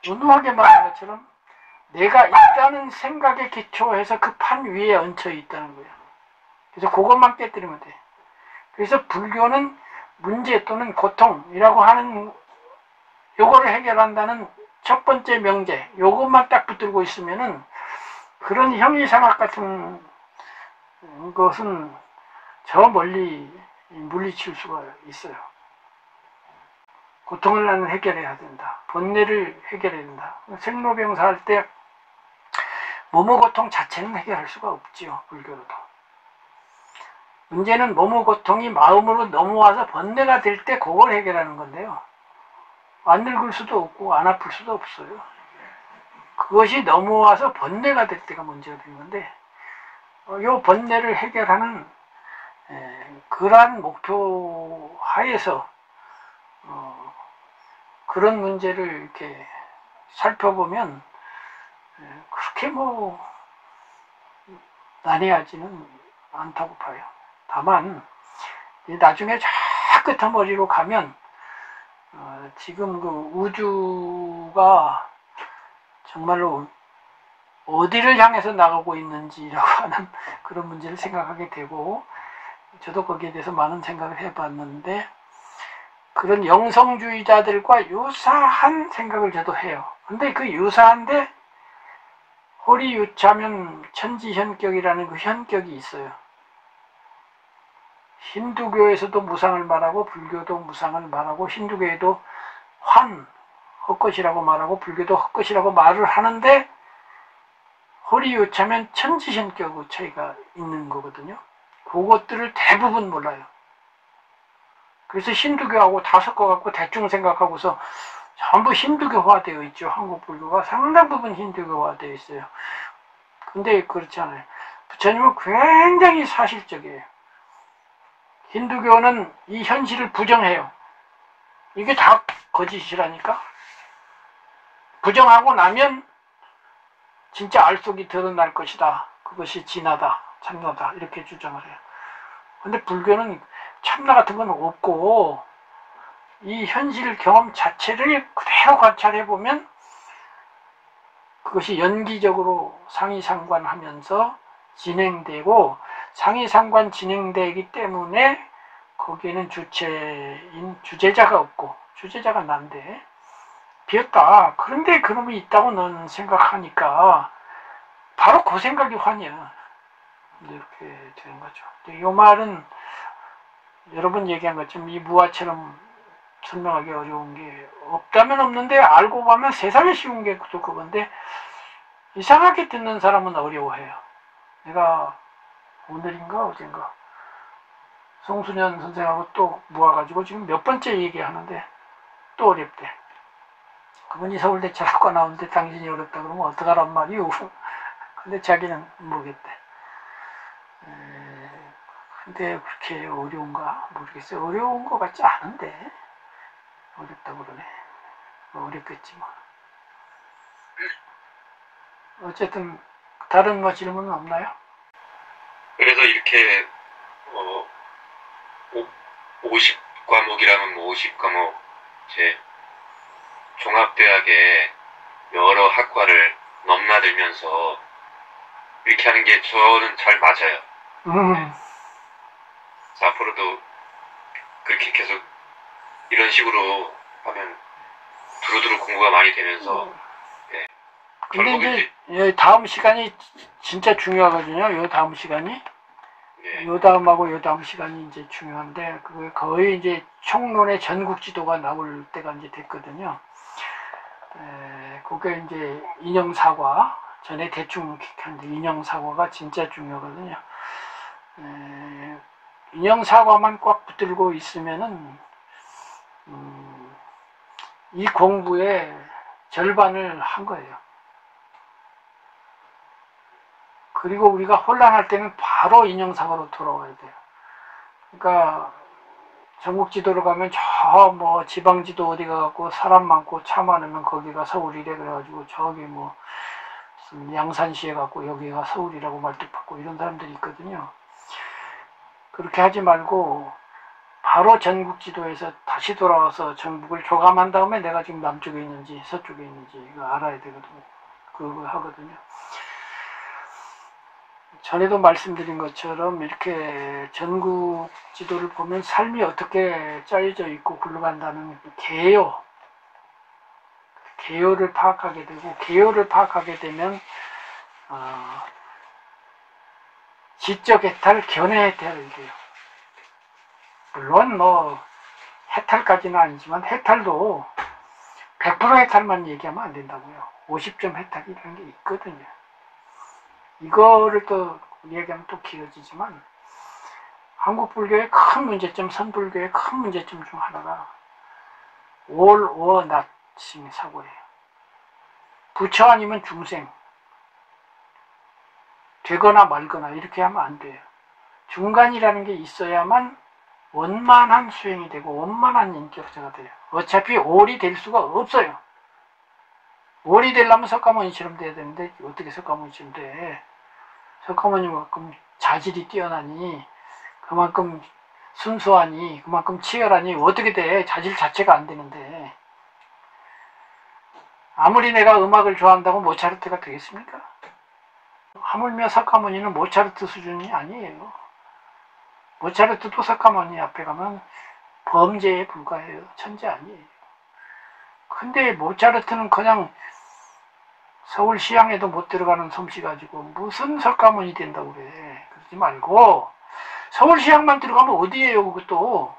누누하게 말한 것처럼 내가 있다는 생각에 기초해서 그 판 위에 얹혀 있다는 거예요. 그래서 그것만 깨뜨리면 돼. 그래서 불교는 문제 또는 고통이라고 하는 요거를 해결한다는 첫 번째 명제, 요것만 딱 붙들고 있으면은 그런 형이상학 같은 것은 저 멀리 물리칠 수가 있어요. 고통을 나는 해결해야 된다. 번뇌를 해결해야 된다. 생로병사 할 때 몸의 고통 자체는 해결할 수가 없지요. 불교로도. 문제는 몸의 고통이 마음으로 넘어와서 번뇌가 될 때 그걸 해결하는 건데요. 안 늙을 수도 없고 안 아플 수도 없어요. 그것이 넘어와서 번뇌가 될 때가 문제가 되는 건데 이 번뇌를 해결하는 그러한 목표 하에서 그런 문제를 이렇게 살펴보면 그렇게 뭐 난해하지는 않다고 봐요. 다만 나중에 저 끝머리로 가면 지금 그 우주가 정말로 어디를 향해서 나가고 있는지라고 하는 그런 문제를 생각하게 되고, 저도 거기에 대해서 많은 생각을 해봤는데 그런 영성주의자들과 유사한 생각을 저도 해요. 근데 그 유사한데 호리유차면 천지현격이라는 그 현격이 있어요. 힌두교에서도 무상을 말하고 불교도 무상을 말하고 힌두교에도 헛것이라고 말하고 불교도 헛것이라고 말을 하는데 호리유차면 천지현격의 차이가 있는 거거든요. 그것들을 대부분 몰라요. 그래서 힌두교하고 다 섞어갖고 대충 생각하고서 전부 힌두교화되어 있죠. 한국 불교가 상당 부분 힌두교화되어 있어요. 근데 그렇지 않아요. 부처님은 굉장히 사실적이에요. 힌두교는 이 현실을 부정해요. 이게 다 거짓이라니까. 부정하고 나면 진짜 알속이 드러날 것이다. 그것이 진하다, 참나다 이렇게 주장을 해요. 근데 불교는 참나 같은 건 없고 이 현실 경험 자체를 그대로 관찰해보면 그것이 연기적으로 상이상관하면서 진행되고, 상이상관 진행되기 때문에 거기에는 주제자가 없고, 주제자가 난데 비었다. 그런데 그놈이 있다고 넌 생각하니까 바로 그 생각이 환이야. 이렇게 되는 거죠. 이 말은 여러분 얘기한 것처럼 이 무아처럼 설명하기 어려운 게 없다면 없는데 알고 보면 세상에 쉬운 게 또 그건데 이상하게 듣는 사람은 어려워해요. 내가 오늘인가 어젠가 송순현 선생하고 또 모아가지고 지금 몇 번째 얘기하는데 또 어렵대. 그분이 서울대 철학과 나오는데 당신이 어렵다 그러면 어떡하란 말이오. 근데 자기는 모르겠대. 근데 그렇게 어려운가 모르겠어요. 어려운 것 같지 않은데 어렵다고 그러네. 어렵겠지 뭐. 어쨌든 다른 뭐 질문은 없나요? 그래서 이렇게 50과목이라면 뭐 50과목 제 종합대학에 여러 학과를 넘나들면서 이렇게 하는 게 저는 잘 맞아요. 네. 앞으로도 그렇게 계속 이런 식으로 하면 두루두루 공부가 많이 되면서 네. 근데 이제 다음 시간이 진짜 중요하거든요. 요 다음 시간이. 네. 요 다음하고 요 다음 시간이 이제 중요한데 그게 거의 이제 총론의 전국 지도가 나올 때가 이제 됐거든요. 그게 이제 인형사과 전에 대충 하는데 인형사과가 진짜 중요하거든요. 인형사과만 꽉 붙들고 있으면은 이 공부의 절반을 한 거예요. 그리고 우리가 혼란할 때는 바로 인형사과로 돌아와야 돼요. 그러니까 전국 지도로 가면 저 뭐 지방 지도 어디 가갖고 사람 많고 차 많으면 거기가 서울이래 그래가지고 저기 뭐 무슨 양산시에 갖고 여기가 서울이라고 말뚝박고 이런 사람들이 있거든요. 그렇게 하지 말고 바로 전국 지도에서 다시 돌아와서 전국을 교감한 다음에 내가 지금 남쪽에 있는지 서쪽에 있는지 이거 알아야 되거든요. 그거 하거든요. 전에도 말씀드린 것처럼 이렇게 전국 지도를 보면 삶이 어떻게 짜여져 있고 굴러간다는 개요를 파악하게 되고, 개요를 파악하게 되면 지적 해탈, 견해 해탈을 돼요. 물론 뭐 해탈까지는 아니지만 해탈도 100% 해탈만 얘기하면 안 된다고요. 50점 해탈이라는 게 있거든요. 이거를 또 얘기하면 또 길어지지만, 한국 불교의 큰 문제점, 선불교의 큰 문제점 중 하나가 all or nothing 사고예요. 부처 아니면 중생, 되거나 말거나 이렇게 하면 안 돼요. 중간이라는 게 있어야만 원만한 수행이 되고 원만한 인격자가 돼요. 어차피 all이 될 수가 없어요. all이 되려면 석가모니처럼 돼야 되는데 어떻게 석가모니처럼 돼? 석가모니만큼 자질이 뛰어나니, 그만큼 순수하니, 그만큼 치열하니 어떻게 돼? 자질 자체가 안 되는데. 아무리 내가 음악을 좋아한다고 모차르트가 되겠습니까? 하물며 석가모니는 모차르트 수준이 아니에요. 모차르트도 석가모니 앞에 가면 범죄에 불과해요. 천재 아니에요. 근데 모차르트는 그냥 서울시향에도 못 들어가는 솜씨 가지고 무슨 석가모니 된다고 그래. 그러지 말고 서울시향만 들어가면 어디에요, 그것도.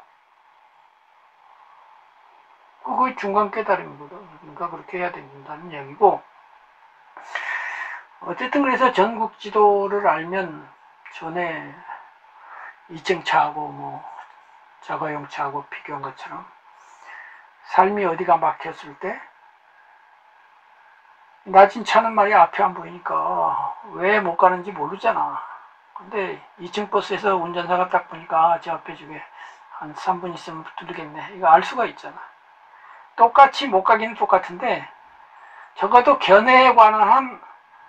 그거 중간 깨달음이거든. 그러니까 그렇게 해야 된다는 얘기고, 어쨌든 그래서 전국 지도를 알면 전에 이증차하고 뭐 자가용차하고 비교한 것처럼 삶이 어디가 막혔을 때 낮은 차는 말이야 앞에 안 보이니까 왜 못 가는지 모르잖아. 근데 2층 버스에서 운전사가 딱 보니까 저 앞에 저게 한 3분 있으면 뚫리겠네, 이거 알 수가 있잖아. 똑같이 못 가기는 똑같은데 적어도 견해에 관한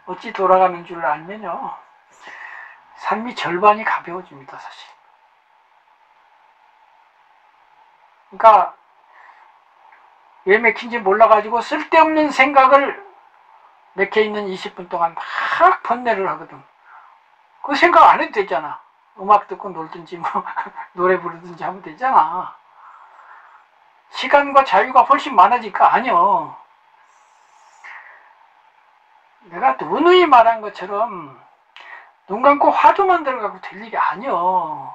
어찌 돌아가는 줄 알면요, 삶이 절반이 가벼워집니다, 사실. 그러니까 왜 맥힌지 몰라가지고 쓸데없는 생각을 맥혀있는 20분 동안 막 번뇌를 하거든. 그 생각 안 해도 되잖아. 음악 듣고 놀든지 뭐 노래 부르든지 하면 되잖아. 시간과 자유가 훨씬 많아지니까. 아니요, 내가 누누이 말한 것처럼 눈 감고 화두만 들어가고 될 일이 아니요.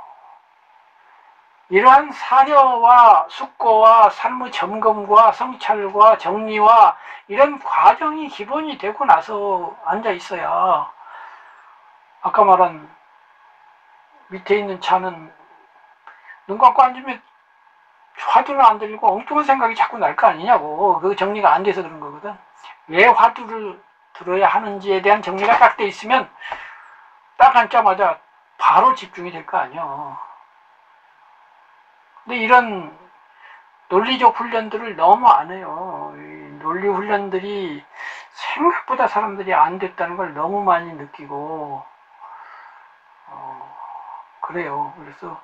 이러한 사려와 숙고와 삶의 점검과 성찰과 정리와 이런 과정이 기본이 되고 나서 앉아 있어야, 아까 말한 밑에 있는 차는 눈 감고 앉으면 화두는 안 들리고 엉뚱한 생각이 자꾸 날 거 아니냐고. 그 정리가 안 돼서 그런 거거든. 왜 화두를 들어야 하는지에 대한 정리가 딱 돼 있으면 딱 앉자마자 바로 집중이 될 거 아니야. 근데 이런 논리적 훈련들을 너무 안 해요. 이 논리 훈련들이 생각보다 사람들이 안 됐다는 걸 너무 많이 느끼고 그래요. 그래서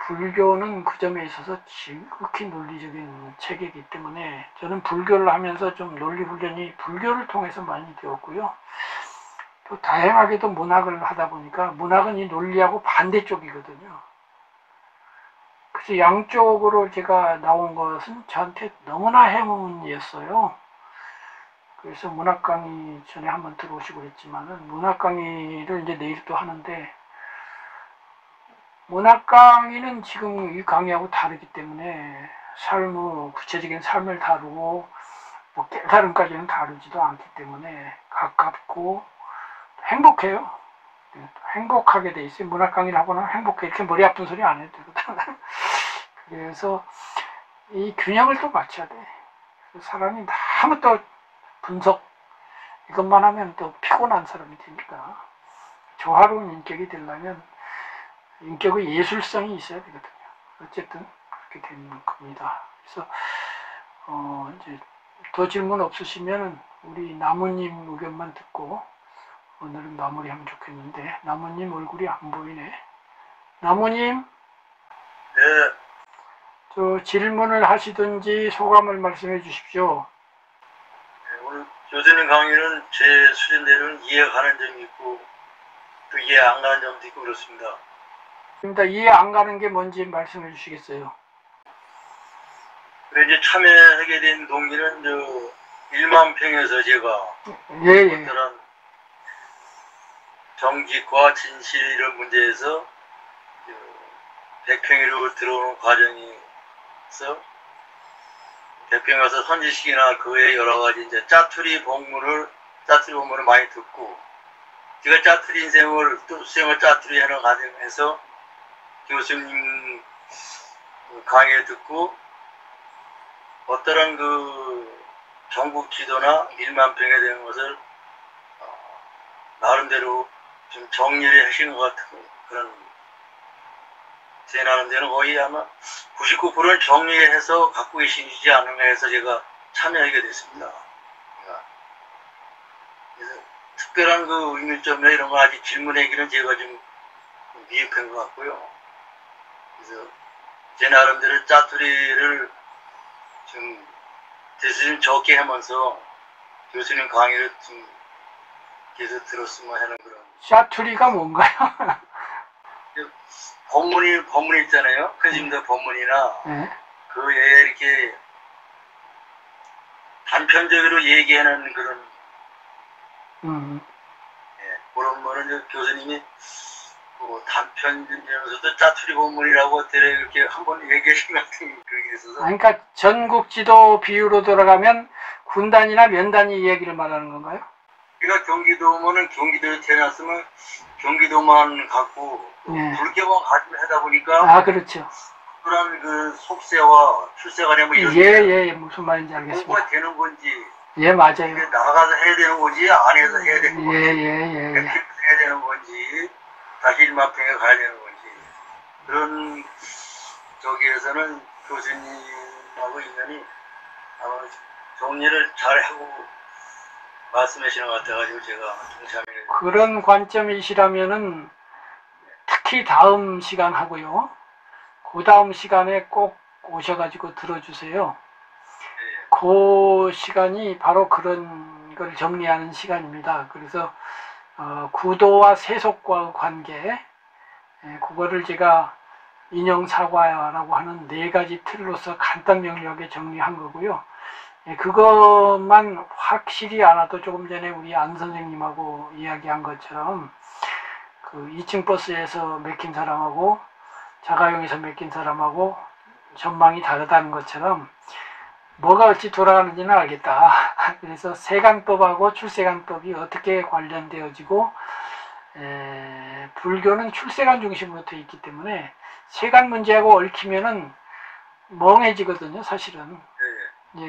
불교는 그 점에 있어서 지극히 논리적인 체계이기 때문에 저는 불교를 하면서 좀 논리 훈련이 불교를 통해서 많이 되었고요. 또 다행하게도 문학을 하다 보니까 문학은 이 논리하고 반대쪽이거든요. 그래서 양쪽으로 제가 나온 것은 저한테 너무나 행운이었어요. 그래서 문학 강의 전에 한번 들어오시고 그랬지만은 문학 강의를 이제 내일 또 하는데, 문학 강의는 지금 이 강의하고 다르기 때문에 구체적인 삶을 다루고 뭐 깨달음까지는 다루지도 않기 때문에 가깝고 행복해요. 행복하게 돼 있어요. 문학 강의를 하거나 행복해. 이렇게 머리 아픈 소리 안 해도 되거든. 그래서 이 균형을 또 맞춰야 돼. 사람이 너무 또 분석 이것만 하면 또 피곤한 사람이 되니까, 조화로운 인격이 되려면 인격의 예술성이 있어야 되거든요. 어쨌든 그렇게 되는 겁니다. 그래서 이제 더 질문 없으시면 우리 나무님 의견만 듣고 오늘은 마무리하면 좋겠는데, 나무님 얼굴이 안 보이네. 나무님, 네. 저 질문을 하시든지 소감을 말씀해 주십시오. 네, 오늘 교수님 강의는 제 수준대로는 이해가 가는 점이 있고 또 이해 안 가는 점도 있고 그렇습니다. 그러니까 이해 안 가는 게 뭔지 말씀해 주시겠어요? 그래 이제 참여하게 된 동기는 저 1만 평에서 제가 예. 어떠한 정직과 진실 이런 문제에서 100평으로 들어오는 과정에서 100평 가서 선지식이나 그의 여러 가지 이제 짜투리 본문을 많이 듣고 제가 짜투리 인생을 또 수행을 짜투리 하는 과정에서 교수님 강의를 듣고 어떠한 그 전국 지도나 1만 평에 대한 것을 나름대로 좀 정리를 하시는 것 같은 그런 제 나름대로 거의 아마 99%는 정리해서 갖고 계시지 않은가 해서 제가 참여하게 됐습니다. 그래서 특별한 그 의미점이나 이런 거 아직 질문하기는 제가 좀 미흡한 것 같고요. 그래서 제 나름대로 짜투리를 좀 대신 적게 하면서 교수님 강의를 좀 계속 들었으면 하는 그런. 짜투리가 뭔가요? 법문이 있잖아요. 큰스님들 법문이나 네. 그에 이렇게 단편적으로 얘기하는 그런 그런 거는 교수님이 뭐 단편이면서도 짜투리 법문이라고 이렇게 한번 얘기하신 것 같은 그게 있어서. 그러니까 전국 지도 비유로 돌아가면 군단이나 면단위 이야기를 말하는 건가요? 그러니까 경기도면은 경기도에 태어났으면 경기도만 갖고 불교만 가지고 하다 보니까 그렇죠. 그런 그 속세와 출세가 되면 예, 무슨 말인지 알겠습니다. 공부가 되는 건지 맞아요. 나가서 해야 되는 건지 안에서 해야 되는 건지 해야 되는 건지 다시 1만 평에 가야 되는 건지 그런 저기에서는 교수님하고 인연이 아마 정리를 잘하고 말씀하시는 것 같아가지고 제가 동참을. 그런 관점이시라면은 특히 다음 시간 하고요. 그 다음 시간에 꼭 오셔가지고 들어주세요. 그 시간이 바로 그런 걸 정리하는 시간입니다. 그래서 구도와 세속과의 관계, 그거를 제가 인형사과라고 하는 4가지 틀로서 간단 명료하게 정리한 거고요. 그것만 확실히 알아도 조금 전에 우리 안 선생님하고 이야기한 것처럼 그 2층 버스에서 맡긴 사람하고 자가용에서 맡긴 사람하고 전망이 다르다는 것처럼 뭐가 어찌 돌아가는지는 알겠다. 그래서 세간법하고 출세간법이 어떻게 관련되어지고 불교는 출세간 중심으로 되어 있기 때문에 세간 문제하고 얽히면은 멍해지거든요, 사실은.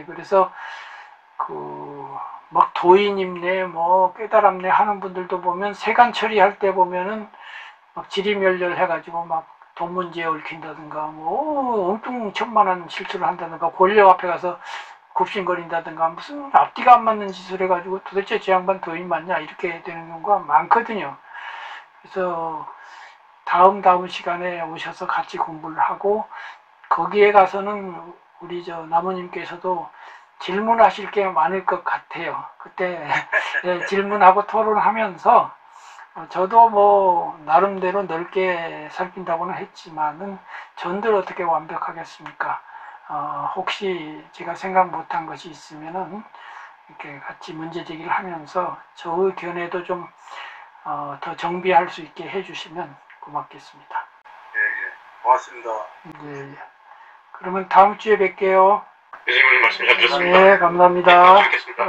그래서 막 도인임네, 뭐 깨달았네 하는 분들도 보면 세간 처리할 때 보면은 막 지리멸렬해가지고 막 돈 문제에 얽힌다든가, 뭐 엉뚱천만한 실수를 한다든가, 권력 앞에 가서 굽신거린다든가, 무슨 앞뒤가 안 맞는 짓을 해가지고 도대체 저 양반 도인 맞냐 이렇게 되는 경우가 많거든요. 그래서 다음 시간에 오셔서 같이 공부를 하고 거기에 가서는 우리 나무님께서도 질문하실 게 많을 것 같아요. 그때 질문하고 토론하면서 저도 뭐 나름대로 넓게 살핀다고는 했지만은 전들 어떻게 완벽하겠습니까? 혹시 제가 생각 못한 것이 있으면은 이렇게 같이 문제 제기를 하면서 저의 견해도 좀 더 정비할 수 있게 해주시면 고맙겠습니다. 고맙습니다. 그러면 다음 주에 뵐게요. 교수님 오늘 말씀 잘 들었습니다. 네, 감사합니다. 뵙겠습니다.